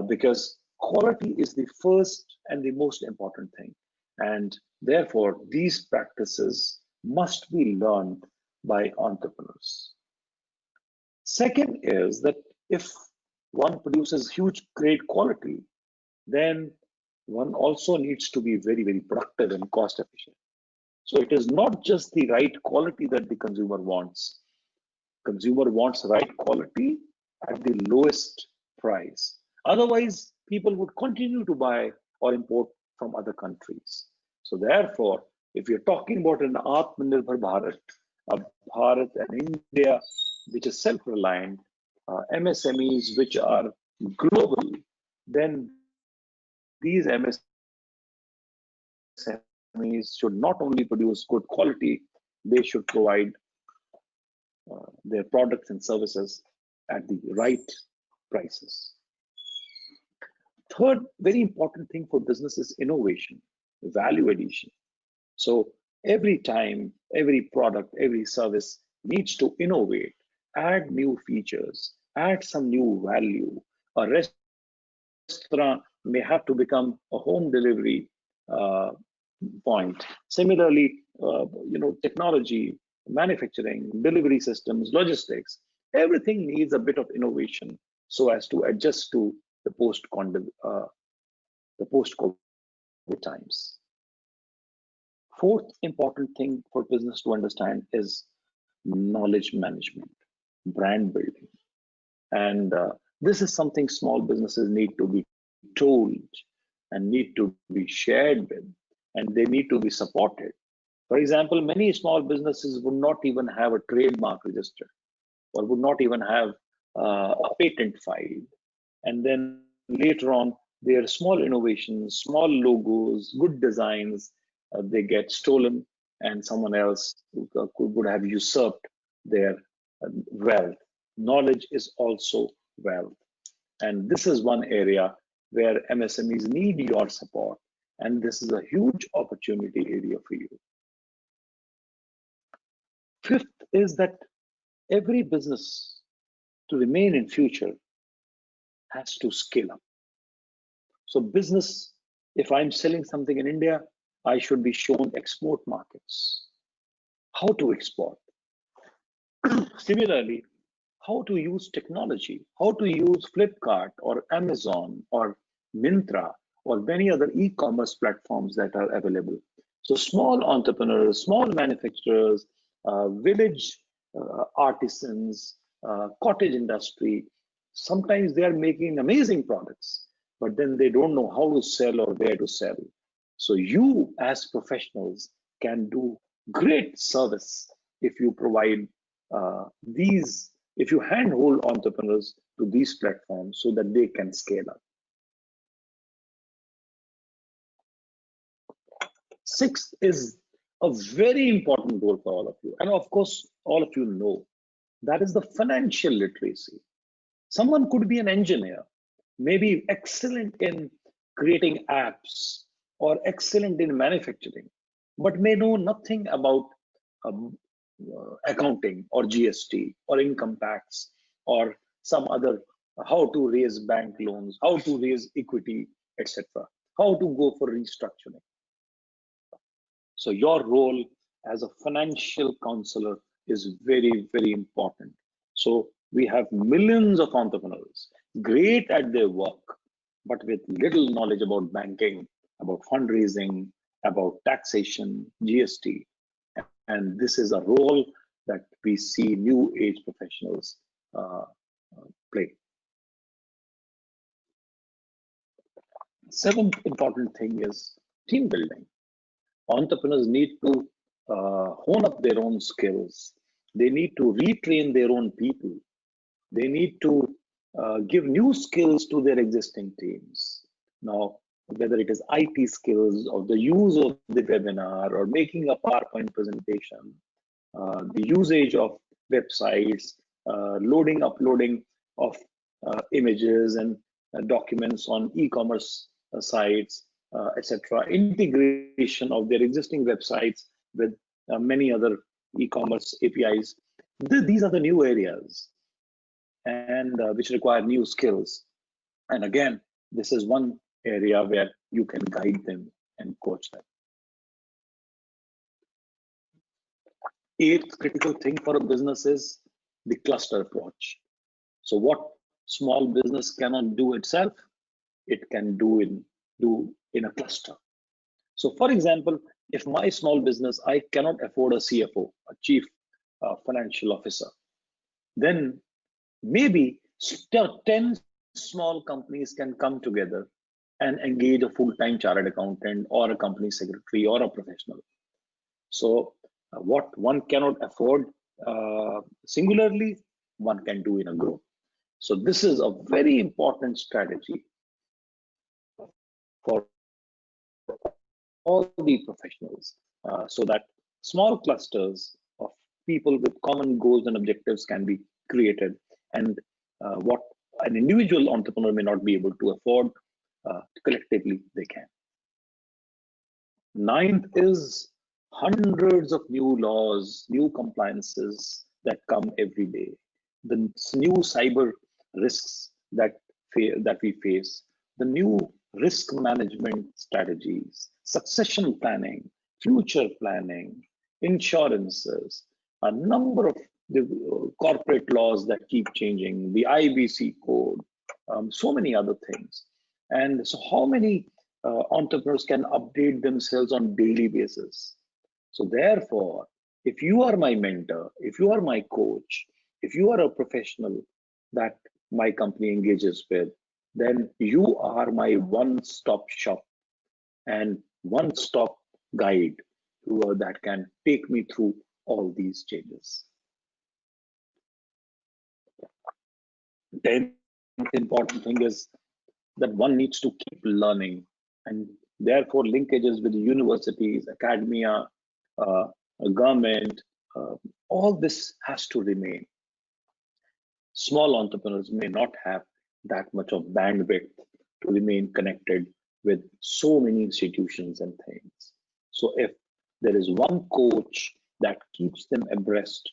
because quality is the first and the most important thing. And therefore, these practices must be learned by entrepreneurs. Second is that if one produces huge, great quality, then one also needs to be very, very productive and cost efficient. So it is not just the right quality that the consumer wants. Consumer wants right quality at the lowest price. Otherwise, people would continue to buy or import from other countries. So therefore, if you're talking about an Atmanirbhar Bharat, a Bharat and India which is self-reliant, MSMEs which are global, then these MSMEs should not only produce good quality, they should provide their products and services at the right prices. Third, very important thing for business is innovation, value addition. So every time, every product, every service needs to innovate, add new features, add some new value. A restaurant may have to become a home delivery point. Similarly, technology, manufacturing, delivery systems, logistics, everything needs a bit of innovation so as to adjust to the post-COVID times. Fourth important thing for business to understand is knowledge management, brand building. And this is something small businesses need to be told and need to be shared with, and they need to be supported. For example, many small businesses would not even have a trademark registered or would not even have a patent filed. And then later on, their small innovations, small logos, good designs, they get stolen and someone else would have usurped their wealth. Knowledge is also wealth. And this is one area where MSMEs need your support. And this is a huge opportunity area for you. Fifth is that every business to remain in future has to scale up. So business, if I'm selling something in India, I should be shown export markets, how to export. Similarly, how to use technology, how to use Flipkart or Amazon or Myntra or many other e-commerce platforms that are available. So small entrepreneurs, small manufacturers, village artisans, cottage industry, sometimes they are making amazing products, but then they don't know how to sell or where to sell. So you as professionals can do great service if you provide if you handhold entrepreneurs to these platforms so that they can scale up. Sixth is a very important goal for all of you. And of course, all of you know, that is the financial literacy. Someone could be an engineer, maybe excellent in creating apps or excellent in manufacturing, but may know nothing about accounting or GST or income tax or some other, how to raise bank loans, how to raise equity, etc., how to go for restructuring. So your role as a financial counselor is very, very important. So we have millions of entrepreneurs, great at their work, but with little knowledge about banking, about fundraising, about taxation, GST. And this is a role that we see new age professionals play. Seventh important thing is team building. Entrepreneurs need to hone up their own skills. They need to retrain their own people. They need to give new skills to their existing teams. Now, whether it is IT skills or the use of the webinar or making a PowerPoint presentation, the usage of websites, loading, uploading of images and documents on e-commerce sites, etc., integration of their existing websites with many other e-commerce APIs. These are the new areas and which require new skills. And again, this is one area where you can guide them and coach them. Eighth critical thing for a business is the cluster approach. So what small business cannot do itself, it can do in a cluster. So for example, if my small business, I cannot afford a CFO, a chief financial officer, then maybe 10 small companies can come together and engage a full-time chartered accountant or a company secretary or a professional. So what one cannot afford singularly, one can do in a group. So this is a very important strategy for all the professionals, so that small clusters of people with common goals and objectives can be created, and what an individual entrepreneur may not be able to afford, collectively they can. Ninth is hundreds of new laws, new compliances that come every day, the new cyber risks that we face, the new risk management strategies, succession planning, future planning, insurances, a number of the corporate laws that keep changing, the IBC code, so many other things. And so how many entrepreneurs can update themselves on daily basis? So therefore, if you are my mentor, if you are my coach, if you are a professional that my company engages with, then you are my one-stop shop and one-stop guide that can take me through all these changes. 10th important thing is that one needs to keep learning, and therefore linkages with universities, academia, government, all this has to remain. Small entrepreneurs may not have that much of bandwidth to remain connected with so many institutions and things. So if there is one coach that keeps them abreast,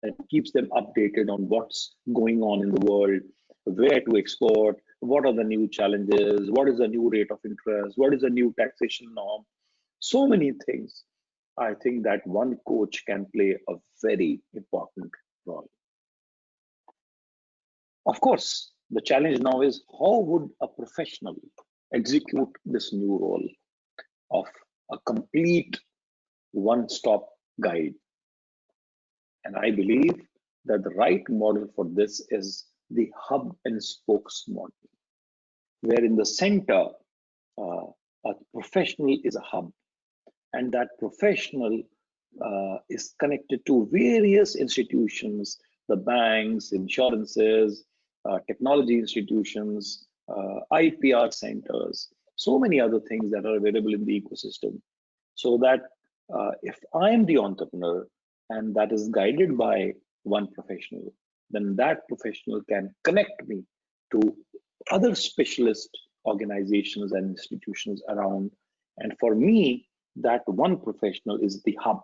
that keeps them updated on what's going on in the world, where to export, what are the new challenges, what is the new rate of interest, what is the new taxation norm, so many things. I think that one coach can play a very important role. Of course, the challenge now is how would a professional execute this new role of a complete one-stop guide? And I believe that the right model for this is the hub and spokes model, where in the center, a professional is a hub, and that professional is connected to various institutions, the banks, insurances, technology institutions, IPR centers, so many other things that are available in the ecosystem. So that if I am the entrepreneur and that is guided by one professional, then that professional can connect me to other specialist organizations and institutions around. And for me, that one professional is the hub.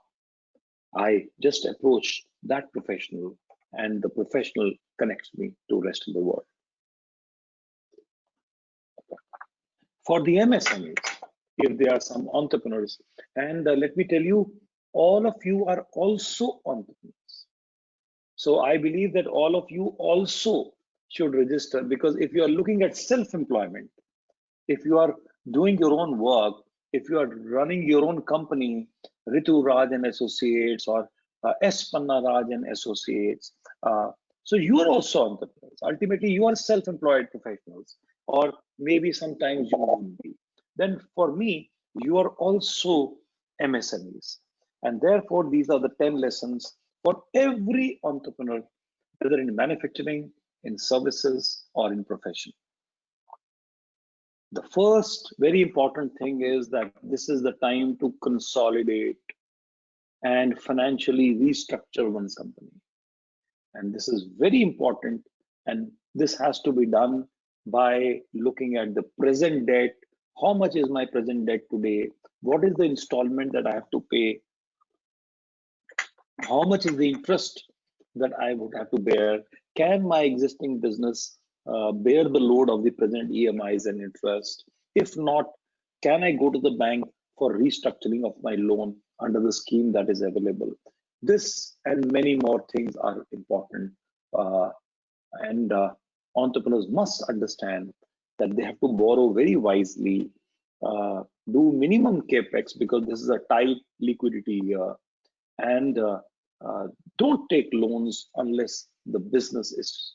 I just approach that professional and the professional connects me to the rest of the world. For the MSMEs, if there are some entrepreneurs, and let me tell you, all of you are also entrepreneurs. So I believe that all of you also should register, because if you are looking at self-employment, if you are doing your own work, if you are running your own company, Ritu Raj and Associates or S. Panna Raj and Associates, so you are also entrepreneurs. Ultimately, you are self-employed professionals, or maybe sometimes you won't be. Then for me, you are also MSMEs. And therefore, these are the 10 lessons for every entrepreneur, whether in manufacturing, in services, or in profession. The first very important thing is that this is the time to consolidate and financially restructure one's company. And this is very important. And this has to be done by looking at the present debt. How much is my present debt today? What is the installment that I have to pay? How much is the interest that I would have to bear? Can my existing business bear the load of the present EMIs and interest? If not, can I go to the bank for restructuring of my loan under the scheme that is available? This and many more things are important. And entrepreneurs must understand that they have to borrow very wisely, do minimum capex because this is a tight liquidity year, and don't take loans unless the business is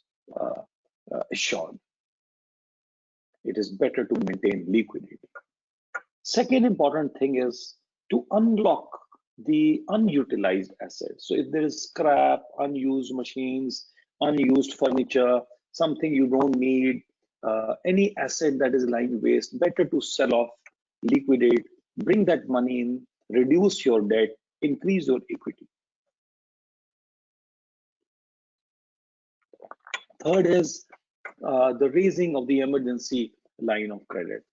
assured. It is better to maintain liquidity. Second important thing is to unlock the unutilized assets. So if there is scrap, unused machines, unused furniture, something you don't need, any asset that is lying waste, better to sell off, liquidate, bring that money in, reduce your debt, increase your equity. Third is the raising of the emergency line of credit.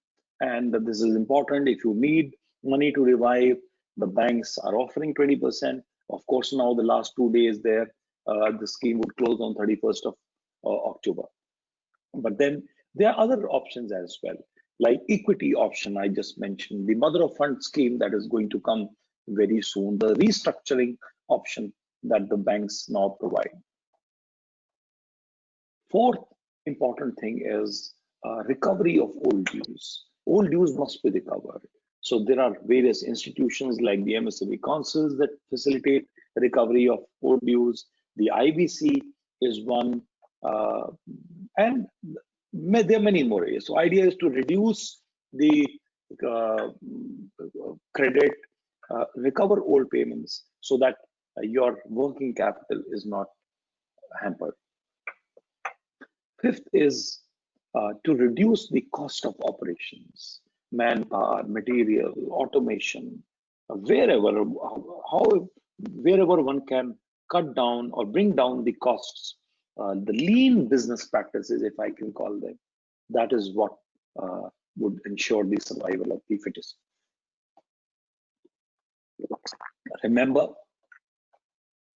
And this is important. If you need money to revive, the banks are offering 20%. Of course, now the last 2 days there, the scheme would close on 31st of October. But then there are other options as well, like equity option I just mentioned, the mother of fund scheme that is going to come very soon, the restructuring option that the banks now provide. Fourth important thing is recovery of old dues. Old dues must be recovered. So there are various institutions like the MSME councils that facilitate recovery of old dues. The IBC is one, and there are many more areas. So idea is to reduce the credit, recover old payments so that your working capital is not hampered. Fifth is to reduce the cost of operations, manpower, material, automation, wherever one can cut down or bring down the costs, the lean business practices, if I can call them, that is what would ensure the survival of the fittest. Remember,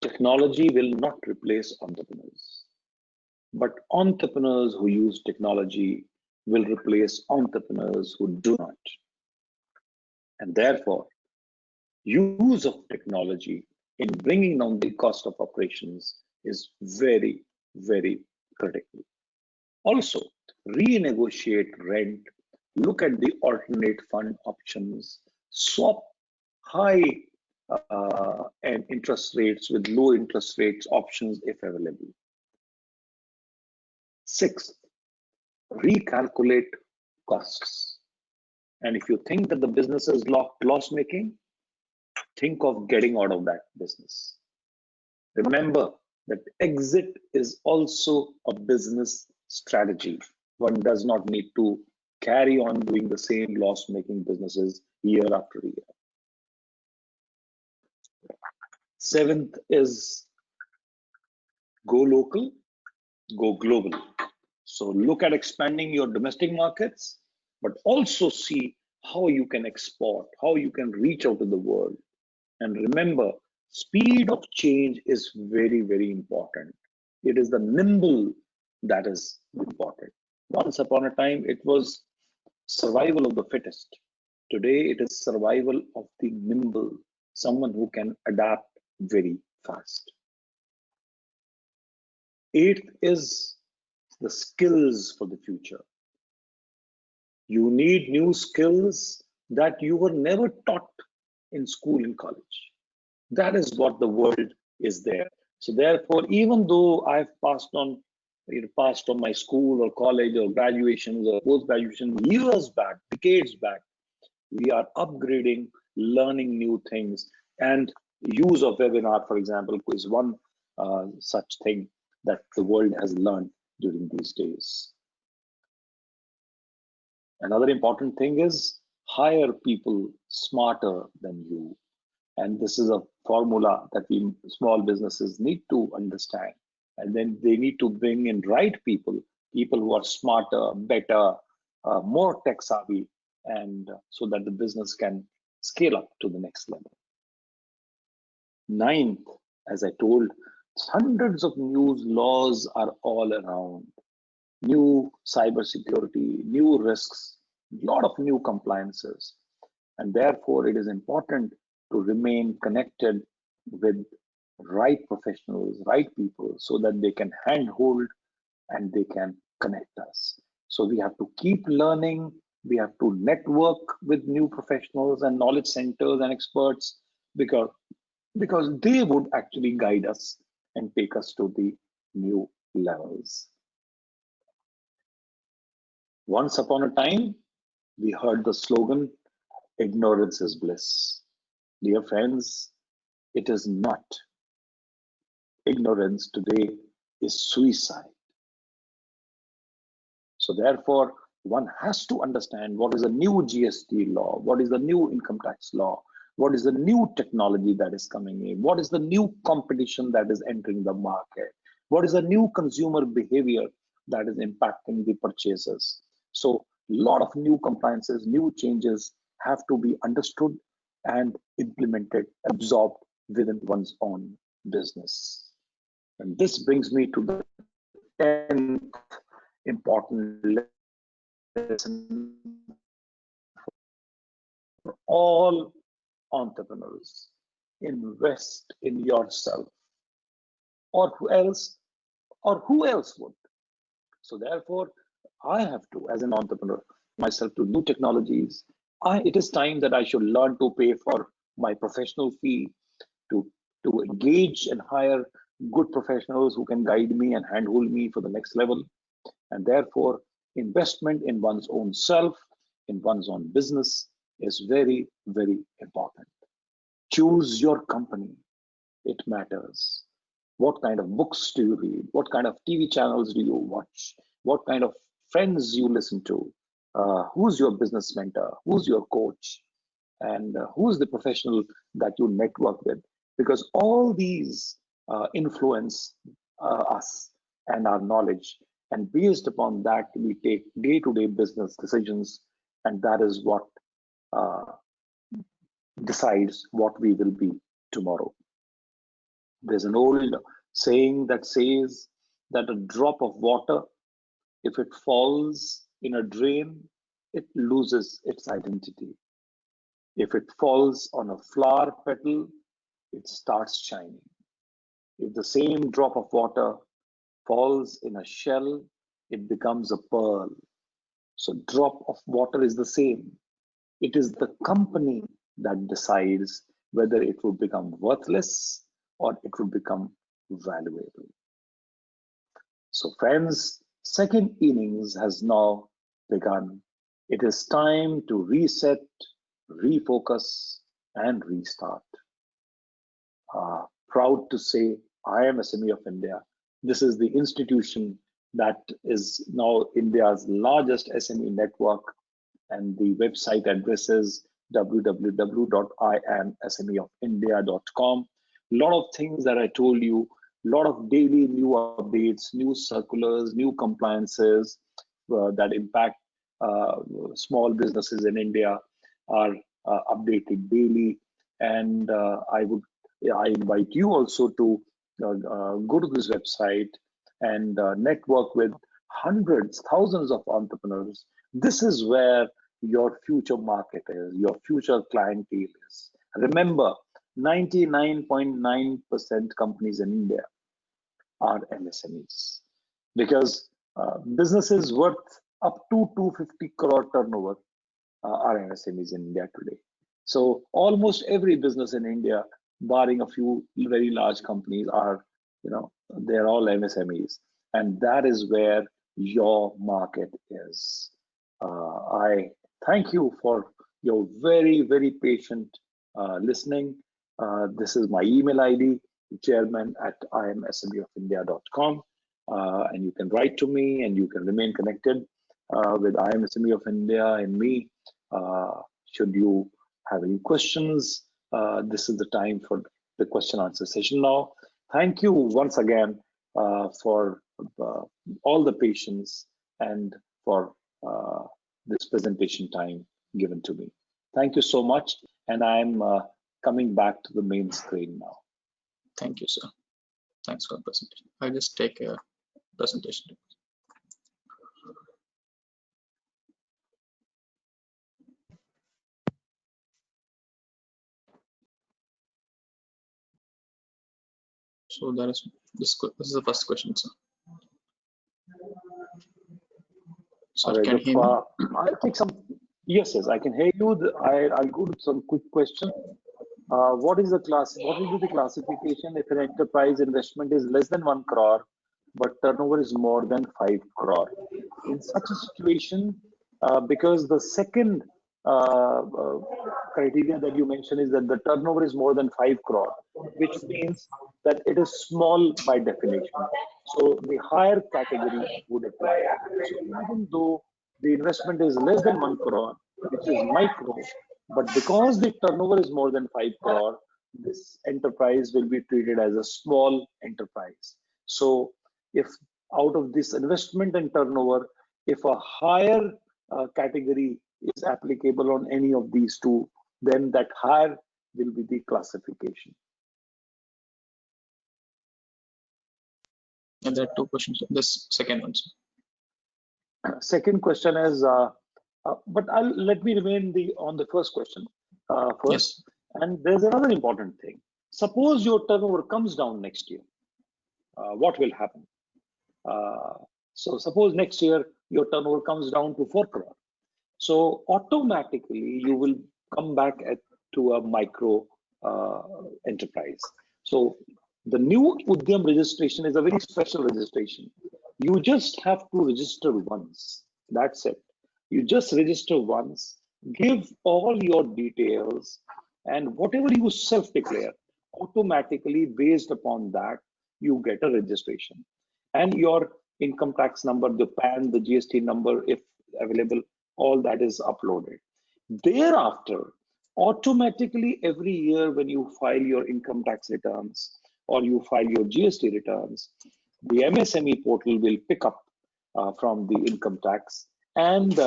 technology will not replace entrepreneurs. But entrepreneurs who use technology will replace entrepreneurs who do not. And therefore, use of technology in bringing down the cost of operations is very, very critical. Also, renegotiate rent, look at the alternate fund options, swap high and interest rates with low interest rates options if available. Sixth, recalculate costs. And if you think that the business is loss making, think of getting out of that business. Remember that exit is also a business strategy. One does not need to carry on doing the same loss-making businesses year after year. Seventh is go local, go global. So look at expanding your domestic markets, but also see how you can export, how you can reach out to the world. And remember, speed of change is very, very important. It is the nimble that is important. Once upon a time, it was survival of the fittest. Today, it is survival of the nimble, someone who can adapt very fast. Eighth is the skills for the future. You need new skills that you were never taught in school and college. That is what the world is there. So therefore, even though I've passed on my school or college or graduations or post-graduation years back, decades back, we are upgrading, learning new things, and use of webinar, for example, is one such thing that the world has learned during these days. Another important thing is hire people smarter than you. And this is a formula that we small businesses need to understand. And then they need to bring in right people, people who are smarter, better, more tech savvy, and so that the business can scale up to the next level. Ninth, as I told, hundreds of new laws are all around. New cybersecurity, new risks, a lot of new compliances. And therefore, it is important to remain connected with right professionals, right people, so that they can handhold and they can connect us. So we have to keep learning. We have to network with new professionals and knowledge centers and experts because they would actually guide us and take us to the new levels. Once upon a time, we heard the slogan, ignorance is bliss. Dear friends, it is not. Ignorance today is suicide. So therefore, one has to understand what is the new GST law, what is the new income tax law, what is the new technology that is coming in, what is the new competition that is entering the market, what is the new consumer behavior that is impacting the purchases. So a lot of new compliances, new changes have to be understood and implemented, absorbed within one's own business. And this brings me to the 10th important lesson for all entrepreneurs. Invest in yourself, or who else would. So therefore, I have to, as an entrepreneur, myself to new technologies. It is time that I should learn to pay for my professional fee, to engage and hire good professionals who can guide me and handhold me for the next level. And therefore, investment in one's own self, in one's own business is very, very important. Choose your company. It matters. What kind of books do you read? What kind of TV channels do you watch? What kind of friends you listen to? Who's your business mentor? Who's your coach? And who's the professional that you network with? Because all these influence us and our knowledge. And based upon that, we take day-to-day business decisions. And that is what decides what we will be tomorrow. There's an old saying that says that a drop of water, if it falls in a drain, it loses its identity. If it falls on a flower petal, it starts shining. If the same drop of water falls in a shell, it becomes a pearl. So drop of water is the same. It is the company that decides whether it will become worthless or it will become valuable. So friends, second innings has now begun. It is time to reset, refocus, and restart. Proud to say, I am SME of India. This is the institution that is now India's largest SME network, and the website address is www.imsmeofindia.com. A lot of things that I told you, a lot of daily new updates, new circulars, new compliances that impact small businesses in India are updated daily. And I invite you also to go to this website and network with hundreds, thousands of entrepreneurs. This is where your future market is, your future clientele is. Remember, 99.9% companies in India are MSMEs, because businesses worth up to 250 crore turnover are MSMEs in India today. So almost every business in India, barring a few very large companies, are, they're all MSMEs, and that is where your market is. I thank you for your very, very patient listening. This is my email ID, chairman@imsmeofindia.com, and you can write to me and you can remain connected with IMSME of India and me. Should you have any questions, this is the time for the question answer session now. Thank you once again for all the patience and for this presentation time given to me. Thank you so much, and I'm coming back to the main screen now. Thank you, sir. Thanks for the presentation. I'll just take a presentation. So there is this is the first question, sir. So right, can you hear me? I'll take some. Yes, I can hear you. I'll go to some quick question. What is the class? What will be the classification if an enterprise investment is less than 1 crore, but turnover is more than 5 crore? In such a situation, because the second criteria that you mentioned is that the turnover is more than 5 crore, which means that it is small by definition. So the higher category would apply. So even though the investment is less than 1 crore, which is micro, but because the turnover is more than 5 crore, this enterprise will be treated as a small enterprise. So if out of this investment and turnover, if a higher category is applicable on any of these two, then that higher will be the classification. And there are two questions. This second one, sir. Second question is, but let me remain on the first question first. Yes. And there's another important thing. Suppose your turnover comes down next year, what will happen? So suppose next year your turnover comes down to 4 crore. So automatically you will come back to a micro enterprise. So the new Udem registration is a very special registration. You just have to register once. That's it. You just register once, give all your details, and whatever you self-declare, automatically based upon that, you get a registration. And your income tax number, the PAN, the GST number, if available, all that is uploaded. Thereafter, automatically every year when you file your income tax returns or you file your GST returns, the MSME portal will pick up from the income tax, and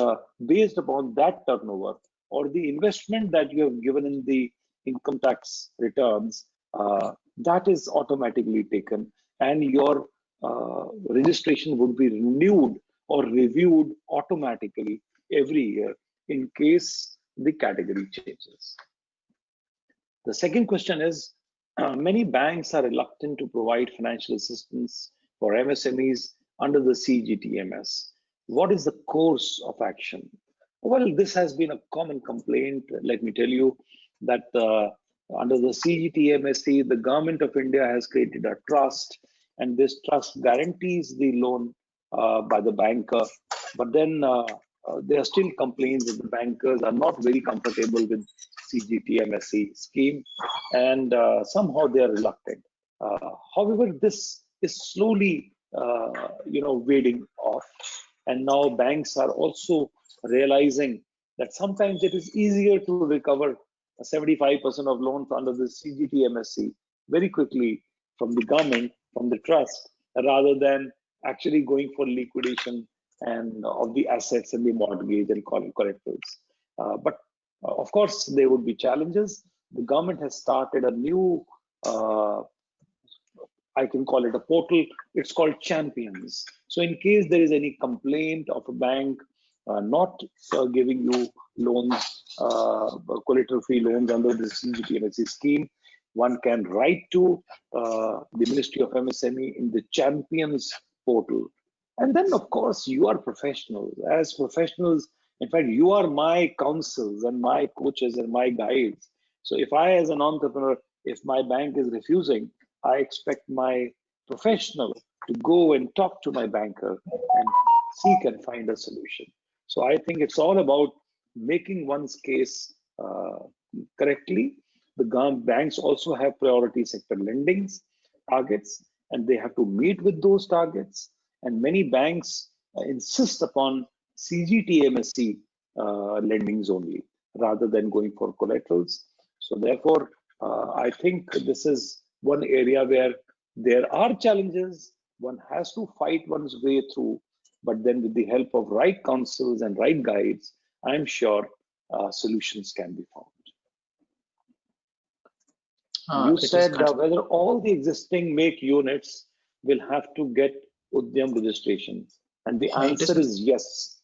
based upon that turnover or the investment that you have given in the income tax returns, that is automatically taken, and your registration would be renewed or reviewed automatically every year in case the category changes. The second question is, many banks are reluctant to provide financial assistance for MSMEs under the CGTMS. What is the course of action? Well, this has been a common complaint. Let me tell you that under the CGTMSE, the government of India has created a trust, and this trust guarantees the loan by the banker. But then there are still complaints that the bankers are not very comfortable with CGTMSE scheme, and somehow they are reluctant. However, this is slowly, wading off, and now banks are also realizing that sometimes it is easier to recover 75% of loans under the CGTMSE very quickly from the government, from the trust, rather than actually going for liquidation and of the assets and the mortgage and collectors. But of course, there would be challenges. The government has started a new, I can call it a portal. It's called Champions. So in case there is any complaint of a bank not giving you loans, collateral-free loans under the CGTMSE scheme, one can write to the Ministry of MSME in the Champions portal. And then, of course, you are professionals. As professionals, in fact, you are my counsels and my coaches and my guides. So if I, as an entrepreneur, if my bank is refusing, I expect my professional to go and talk to my banker and seek and find a solution. So I think it's all about making one's case correctly. The banks also have priority sector lending targets, and they have to meet with those targets. And many banks insist upon CGTMSE lendings only, rather than going for collaterals. So therefore, I think this is one area where there are challenges. One has to fight one's way through, but then with the help of right counsels and right guides, I'm sure solutions can be found. You said whether all the existing make units will have to get Udem registration, and the answer is yes.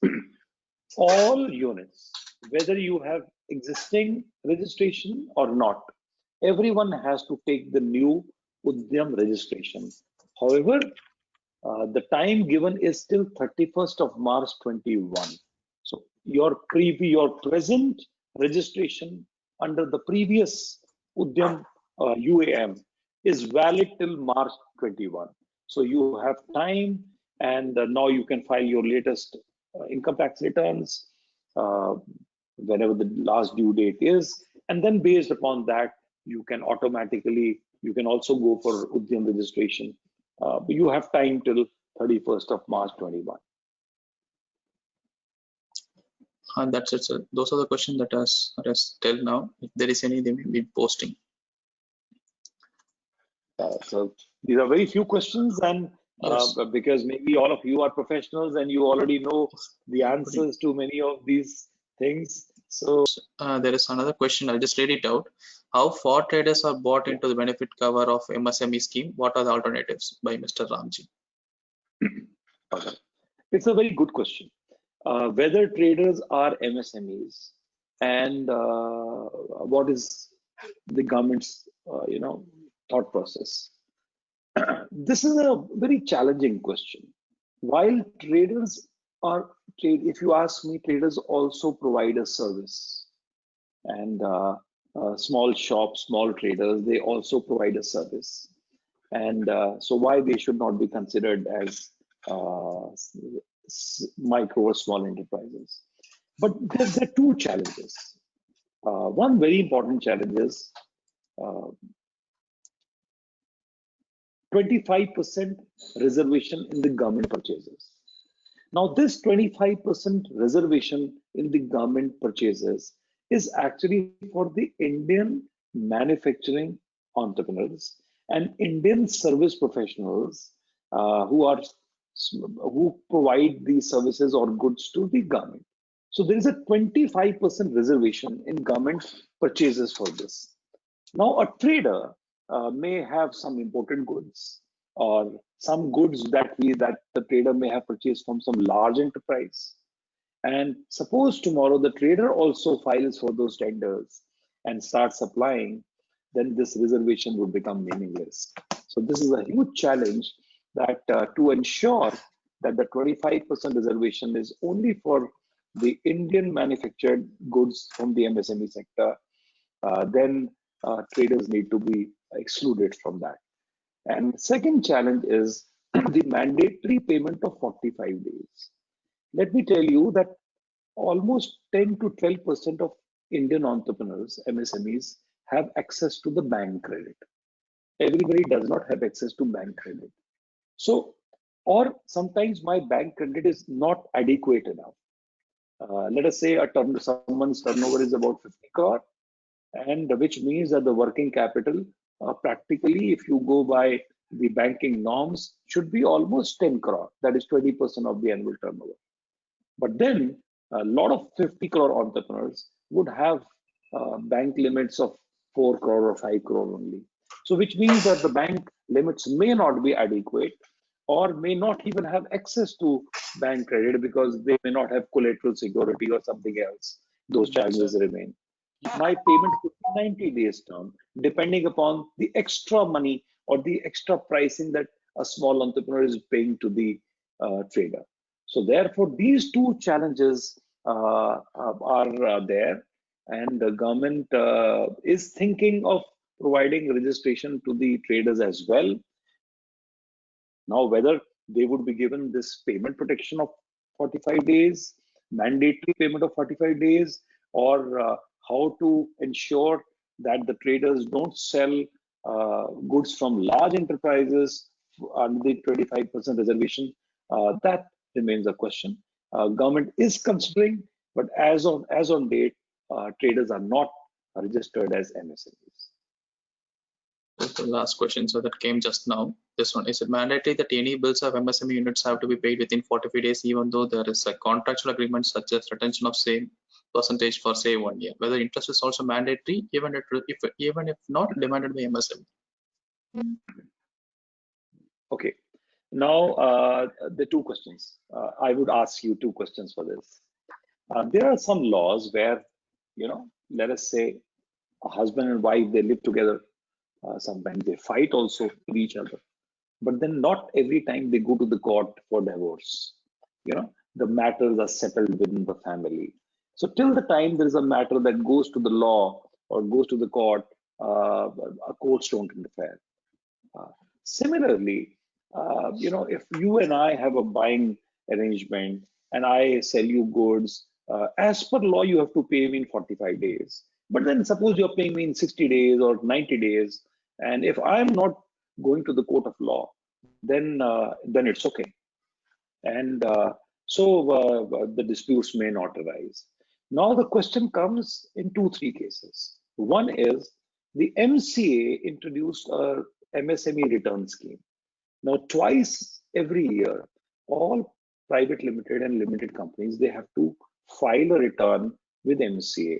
All units, whether you have existing registration or not, everyone has to take the new Udem registration. However, the time given is till 31st of March 21. So your present registration under the previous Udem UAM is valid till March 21. So you have time, and now you can file your latest income tax returns whenever the last due date is, and then based upon that, you can also go for Udem registration. But you have time till 31st of March 21. That's it, sir. Those are the questions that are till now. If there is any, they may be posting. So these are very few questions, and yes, because maybe all of you are professionals and you already know the answers to many of these things. So there is another question. I'll just read it out. How far traders are bought into the benefit cover of MSME scheme? What are the alternatives? By Mr. Ramji. Okay. It's a very good question. Whether traders are MSMEs, and what is the government's thought process? This is a very challenging question. While traders if you ask me, traders also provide a service, and small shops, small traders, they also provide a service, and so why they should not be considered as micro or small enterprises? But there are two challenges. One very important challenge is 25% reservation in the government purchases. Now, this 25% reservation in the government purchases is actually for the Indian manufacturing entrepreneurs and Indian service professionals who provide these services or goods to the government. So there is a 25% reservation in government purchases for this. Now, a trader may have some imported goods, or some goods that the trader may have purchased from some large enterprise. And suppose tomorrow the trader also files for those tenders and starts supplying, then this reservation would become meaningless. So this is a huge challenge, that to ensure that the 25% reservation is only for the Indian manufactured goods from the MSME sector, then traders need to be excluded from that. And second challenge is the mandatory payment of 45 days. Let me tell you that almost 10 to 12% of Indian entrepreneurs, MSMEs, have access to the bank credit. Everybody does not have access to bank credit. So, or sometimes my bank credit is not adequate enough. Let us say someone's turnover is about 50 crore, and which means that the working capital, practically, if you go by the banking norms, should be almost 10 crore. That is 20% of the annual turnover. But then a lot of 50 crore entrepreneurs would have bank limits of 4 crore or 5 crore only. So which means that the bank limits may not be adequate, or may not even have access to bank credit because they may not have collateral security or something else. Those challenges remain. My payment could be 90 days term, depending upon the extra money or the extra pricing that a small entrepreneur is paying to the trader. So therefore, these two challenges are there, and the government is thinking of providing registration to the traders as well. Now, whether they would be given this payment protection of 45 days, mandatory payment of 45 days, or how to ensure that the traders don't sell goods from large enterprises under the 25% reservation, that remains a question. Government is considering, but as on date, traders are not registered as MSMEs. The last question, so that came just now. This one, is it mandatory that any bills of MSME units have to be paid within 45 days, even though there is a contractual agreement such as retention of same percentage for say 1 year? Whether interest is also mandatory, even if not demanded by MSME. Okay. Now the two questions. I would ask you two questions for this. There are some laws where, let us say a husband and wife, they live together. Sometimes they fight also with each other, but then not every time they go to the court for divorce. The matters are settled within the family. So till the time there is a matter that goes to the law or goes to the court, courts don't interfere. Similarly, if you and I have a buying arrangement and I sell you goods, as per law, you have to pay me in 45 days. But then suppose you're paying me in 60 days or 90 days, and if I'm not going to the court of law, then it's okay. And so the disputes may not arise. Now the question comes in 2-3 cases. One is the MCA introduced a MSME return scheme. Now twice every year, all private limited and limited companies, they have to file a return with MCA,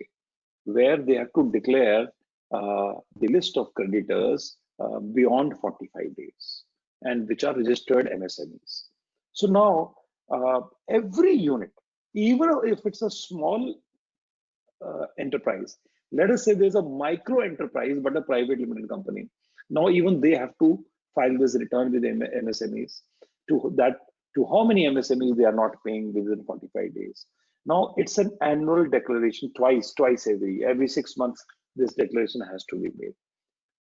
where they have to declare the list of creditors beyond 45 days and which are registered MSMEs. So now every unit, even if it's a small enterprise, let us say there's a micro enterprise but a private limited company, now even they have to file this return with MSMEs to how many MSMEs they are not paying within 45 days. Now it's an annual declaration, twice every 6 months this declaration has to be made.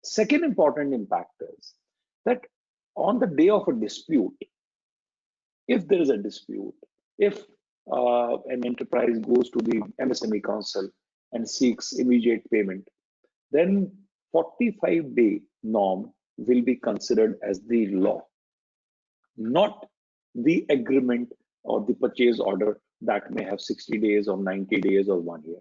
Second important impact is that on the day of a dispute, if there is a dispute, if an enterprise goes to the MSME council and seeks immediate payment, then 45-day norm will be considered as the law, not the agreement or the purchase order that may have 60 days or 90 days or 1 year.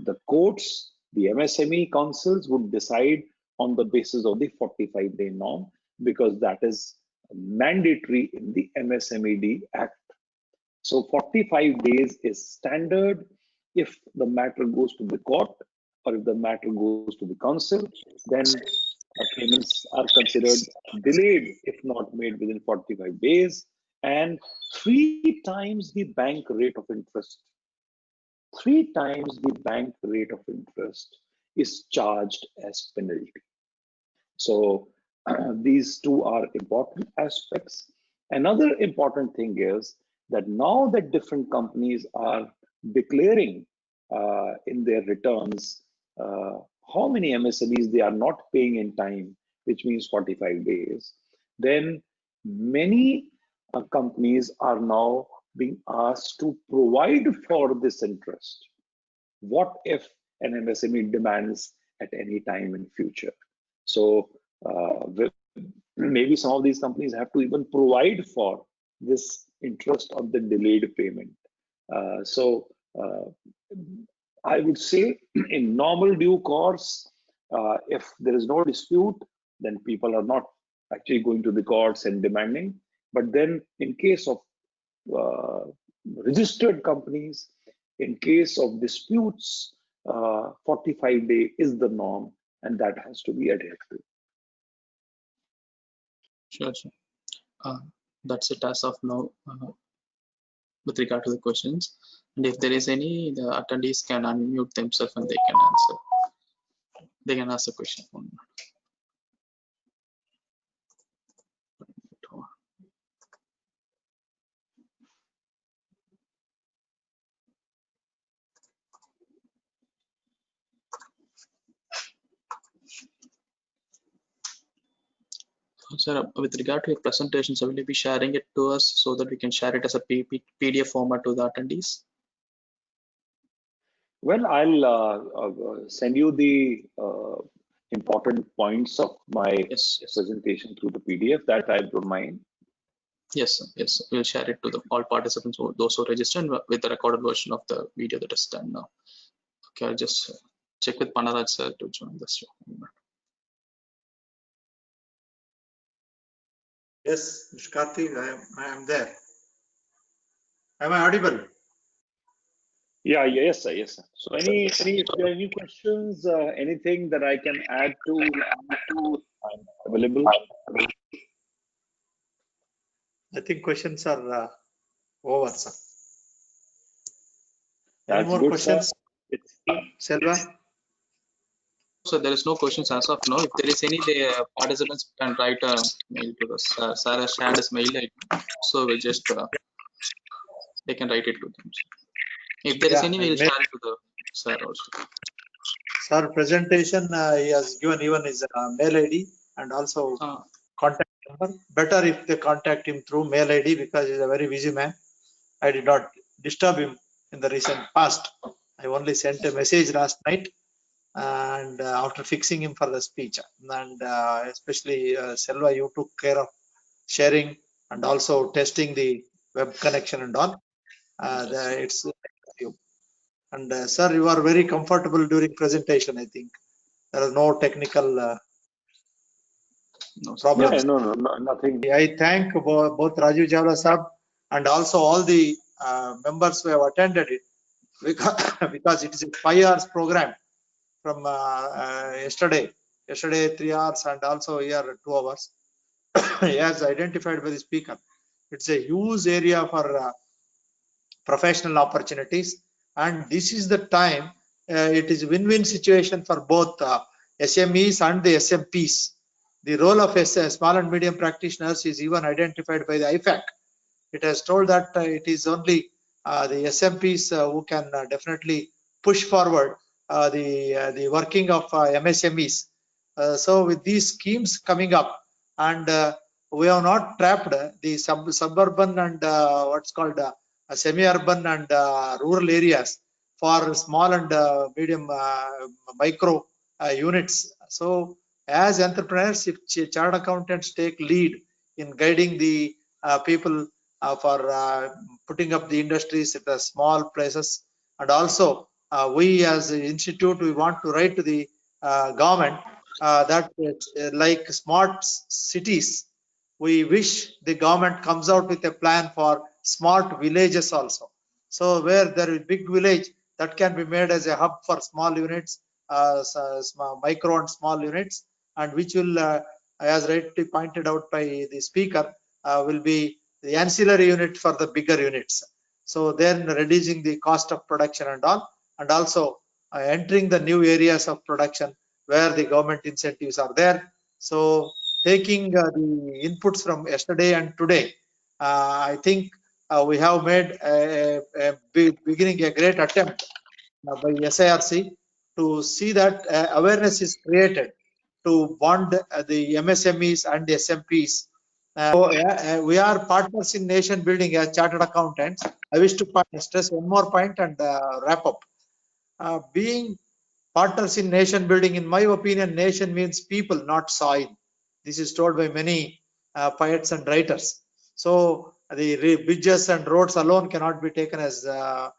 The courts, the MSME councils would decide on the basis of the 45-day norm, because that is mandatory in the MSMED Act. So 45 days is standard. If the matter goes to the court or if the matter goes to the council, then payments are considered delayed if not made within 45 days, and 3 times the bank rate of interest. 3 times the bank rate of interest is charged as penalty. So these two are important aspects. Another important thing is that now that different companies are declaring in their returns how many MSMEs they are not paying in time, which means 45 days, then many companies are now being asked to provide for this interest. What if an MSME demands at any time in future? So maybe some of these companies have to even provide for this interest on the delayed payment. I would say in normal due course, if there is no dispute, then people are not actually going to the courts and demanding. But then in case of registered companies, in case of disputes, 45-day is the norm, and that has to be adhered to. Sure, sure. That's it as of now with regard to the questions. And if there is any, the attendees can unmute themselves and they can answer. They can ask the question. Sir, with regard to your presentation, so will you be sharing it to us so that we can share it as a PDF format to the attendees? Well, I'll send you the important points of my presentation through the PDF. That I don't mind. Yes, sir. Yes, sir. We'll share it to all participants, those who register, with the recorded version of the video that is done now. Okay, I'll just check with Panaraj sir to join the show. Yes, Mr. Karthik, I am there. Am I audible? Yeah, yes, sir, yes, sir. So if there are any questions, anything that I can add to, I'm available. I think questions are over, sir. That's any more good, questions? Selva? So there is no questions as of now. If there is any, the participants can write a mail to us. Sarah shared his mail ID, so we'll just they can write it to them. If there is any, we'll share it to the sir also. Sir, presentation he has given even his mail ID and also contact number. Better if they contact him through mail ID because he's a very busy man. I did not disturb him in the recent past. I only sent a message last night and after fixing him for the speech, and especially Selva, you took care of sharing and also testing the web connection and all. It's you. And sir, you are very comfortable during presentation. I think there are no technical problems. Yeah, no, nothing. I thank both Rajiv Chavala sir and also all the members who have attended it because it is a 5 hours program from yesterday 3 hours and also here 2 hours as identified by the speaker. It's a huge area for professional opportunities, and this is the time it is win-win situation for both SMEs and the SMPs. The role of small and medium practitioners is even identified by the IFAC. It has told that it is only the SMPs who can definitely push forward the working of MSMEs. So with these schemes coming up, and we have not trapped the suburban and what's called semi-urban and rural areas for small and medium micro units. So as entrepreneurs, if chartered accountants take lead in guiding the people for putting up the industries at the small places, and also we as an institute, we want to write to the government that like smart cities, we wish the government comes out with a plan for smart villages also. So where there is big village that can be made as a hub for small units, micro and small units, and which will, as rightly pointed out by the speaker, will be the ancillary unit for the bigger units. So then reducing the cost of production and all, and also entering the new areas of production where the government incentives are there. So taking the inputs from yesterday and today, I think we have made beginning a great attempt by SIRC to see that awareness is created to bond the MSMEs and the SMPs. We are partners in nation building as chartered accountants. I wish to stress one more point and wrap up. Being partners in nation building, in my opinion, nation means people, not soil. This is told by many poets and writers. So the bridges and roads alone cannot be taken as a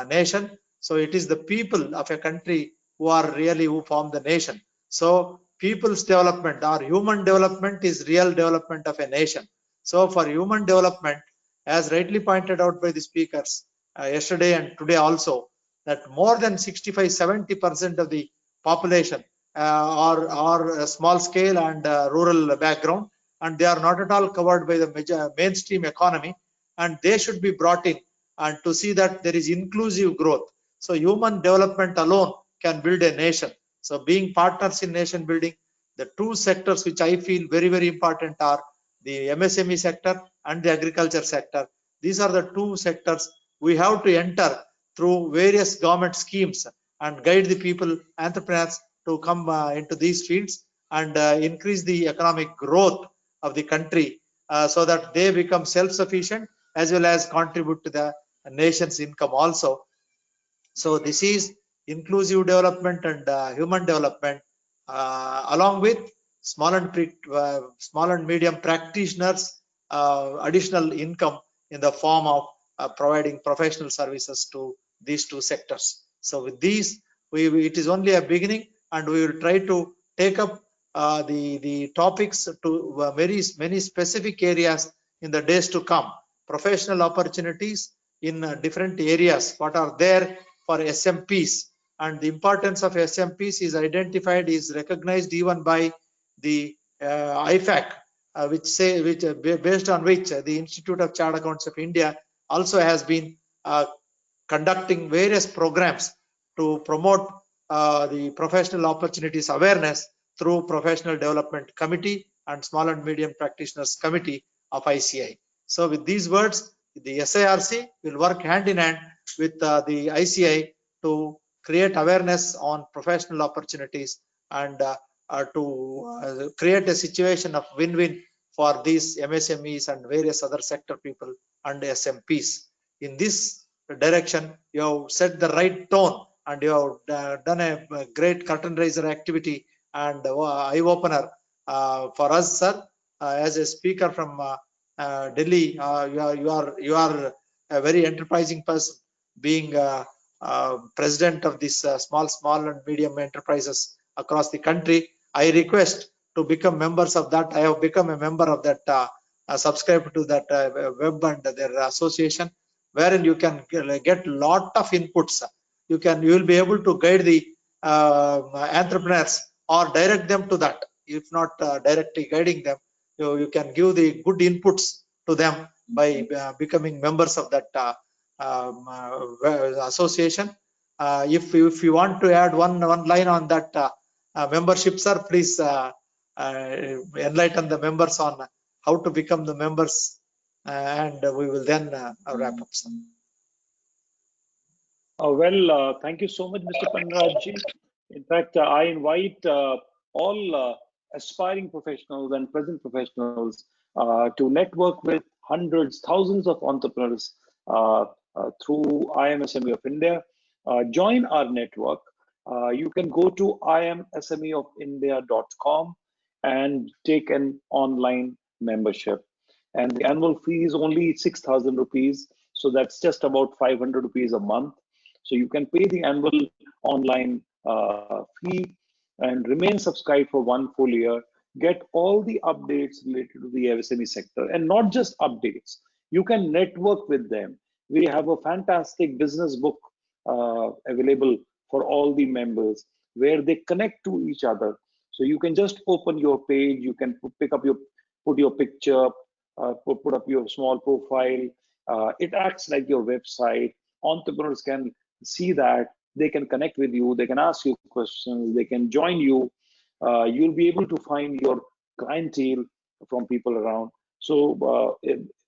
nation. So it is the people of a country who are really who form the nation. So people's development or human development is real development of a nation. So for human development, as rightly pointed out by the speakers yesterday and today also, that more than 65-70% of the population are small scale and rural background, and they are not at all covered by the mainstream economy, and they should be brought in and to see that there is inclusive growth. So human development alone can build a nation. So being partners in nation building, the two sectors which I feel very, very important are the MSME sector and the agriculture sector. These are the two sectors we have to enter through various government schemes and guide the people, entrepreneurs, to come into these fields and increase the economic growth of the country so that they become self-sufficient as well as contribute to the nation's income also. So this is inclusive development and human development, along with small and medium practitioners additional income in the form of providing professional services to these two sectors. So with these, it is only a beginning, and we will try to take up the topics to many specific areas in the days to come. Professional opportunities in different areas, what are there for SMPs, and the importance of SMPs is identified, is recognized even by the IFAC, based on which the Institute of Chartered Accountants of India also has been conducting various programs to promote the professional opportunities awareness through Professional Development Committee and Small and Medium Practitioners Committee of ICAI. So with these words, the SIRC will work hand in hand with the ICAI to create awareness on professional opportunities and to create a situation of win-win for these MSMEs and various other sector people and SMPs. In this direction, you have set the right tone, and you have done a great curtain raiser activity and eye opener for us, sir. As a speaker from Delhi, you are a very enterprising person, being president of this small and medium enterprises across the country. I request to become members of that. I have become a member of that, subscribe to that web and their association, wherein you can get lot of inputs. You will be able to guide the entrepreneurs or direct them to that. If not directly guiding them, you can give the good inputs to them by becoming members of that association. If you want to add one line on that membership, sir, please enlighten the members on how to become the members, and we will then wrap up, sir. Thank you so much, Mr. Panrajji. In fact, I invite all aspiring professionals and present professionals to network with hundreds, thousands of entrepreneurs through IMSME of India. Join our network. You can go to imsmeofindia.com and take an online membership. And the annual fee is only 6,000 rupees. So that's just about 500 rupees a month. So you can pay the annual online fee and remain subscribed for 1 full year. Get all the updates related to the MSME sector, and not just updates. You can network with them. We have a fantastic business book available for all the members where they connect to each other. So you can just open your page, you can put your picture, put up your small profile. It acts like your website. Entrepreneurs can see that, they can connect with you, they can ask you questions, they can join you. You'll be able to find your clientele from people around. So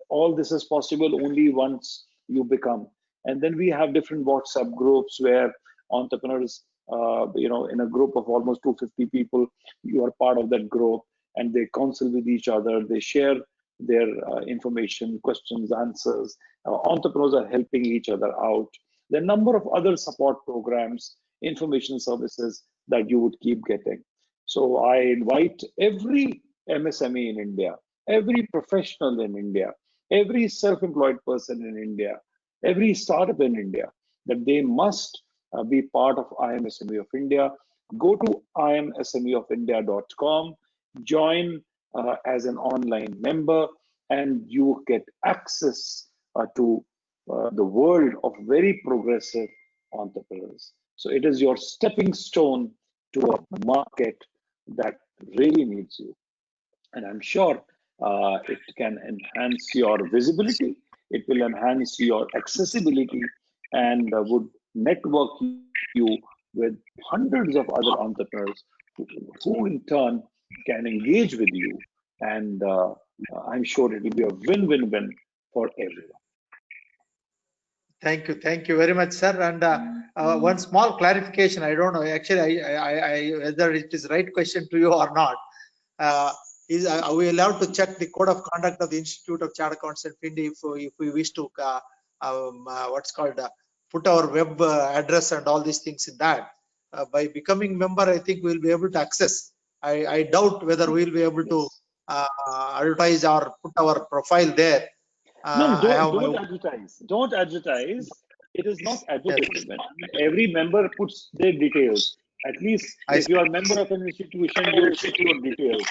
all this is possible only once you become. And then we have different WhatsApp groups where entrepreneurs, in a group of almost 250 people, you are part of that group, and they counsel with each other, they share their information, questions, answers. Entrepreneurs are helping each other out. There are a number of other support programs, information services that you would keep getting. So I invite every MSME in India, every professional in India, every self-employed person in India, every startup in India, that they must be part of IMSME of India. Go to imsmeofindia.com, join as an online member, and you get access to the world of very progressive entrepreneurs. So it is your stepping stone to a market that really needs you. And I'm sure it can enhance your visibility, it will enhance your accessibility, and would network you with hundreds of other entrepreneurs who in turn can engage with you. And I'm sure it will be a win-win-win for everyone. Thank you very much, sir. And one small clarification. I don't know. Actually, I whether it is right question to you or not. Are we allowed to check the code of conduct of the Institute of Chartered Accountants and FINDI if we wish to what's called put our web address and all these things in that? By becoming member, I think we'll be able to access. I doubt whether we'll be able to advertise or put our profile there. No, don't advertise. Don't advertise. It is not advertisement. Every member puts their details. At least if you are a member of an institution, you put your details,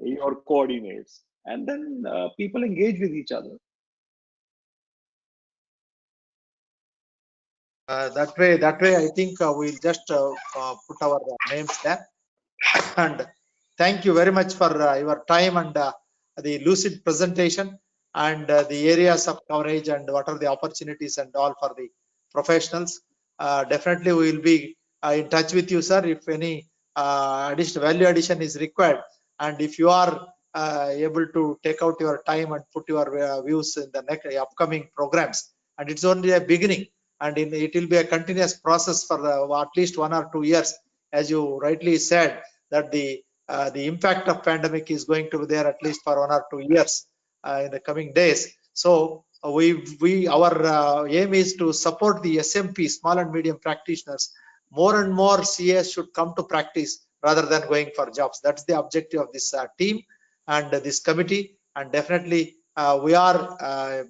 your coordinates, and then people engage with each other. That way, I think we'll just put our names there. And thank you very much for your time and the lucid presentation, and the areas of coverage and what are the opportunities and all for the professionals. Definitely we will be in touch with you, sir, if any additional value addition is required, and if you are able to take out your time and put your views in the next upcoming programs. And it's only a beginning, and it will be a continuous process for at least 1 or 2 years, as you rightly said, that the impact of pandemic is going to be there at least for 1 or 2 years in the coming days. So our aim is to support the SMP, small and medium practitioners. More and more CAs should come to practice rather than going for jobs. That's the objective of this team and this committee. And definitely we are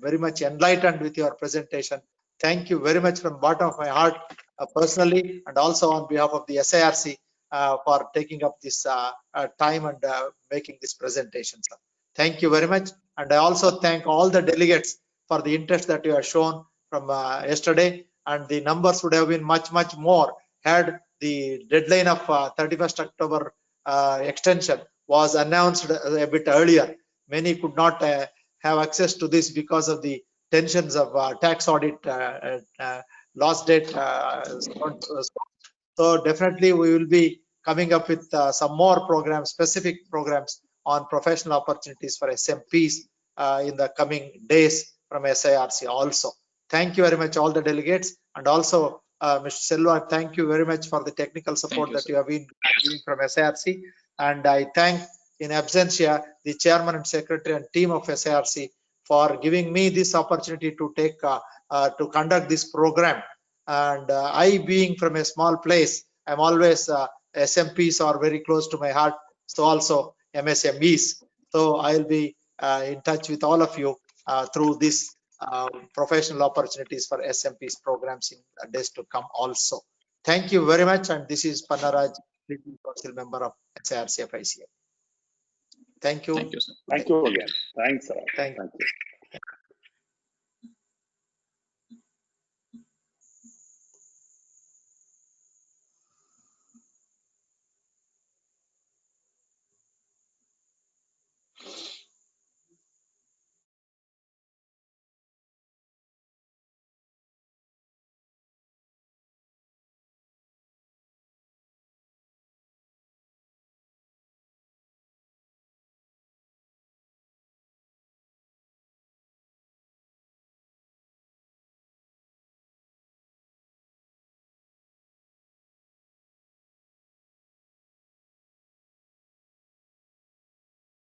very much enlightened with your presentation. Thank you very much from the bottom of my heart, personally, and also on behalf of the SIRC for taking up this time and making this presentation, sir. Thank you very much. And I also thank all the delegates for the interest that you have shown from yesterday. And the numbers would have been much more had the deadline of 31st October extension was announced a bit earlier. Many could not have access to this because of the tensions of tax audit last date. So definitely we will be coming up with some more programs, specific programs on professional opportunities for SMPs in the coming days from SIRC also. Thank you very much, all the delegates, and also Mr. Selva, thank you very much for the technical support that you have been giving from SIRC. And I thank in absentia the chairman and secretary and team of SIRC for giving me this opportunity to take to conduct this program. And I, being from a small place, I'm always SMPs are very close to my heart, so also MSMEs. So I'll be in touch with all of you through this professional opportunities for SMPs programs in days to come also. Thank you very much. And this is Pannaraj, council member of SIRC of ICAI. Thank you. Thank you, sir. Thank you again. Thanks, sir. Thank you.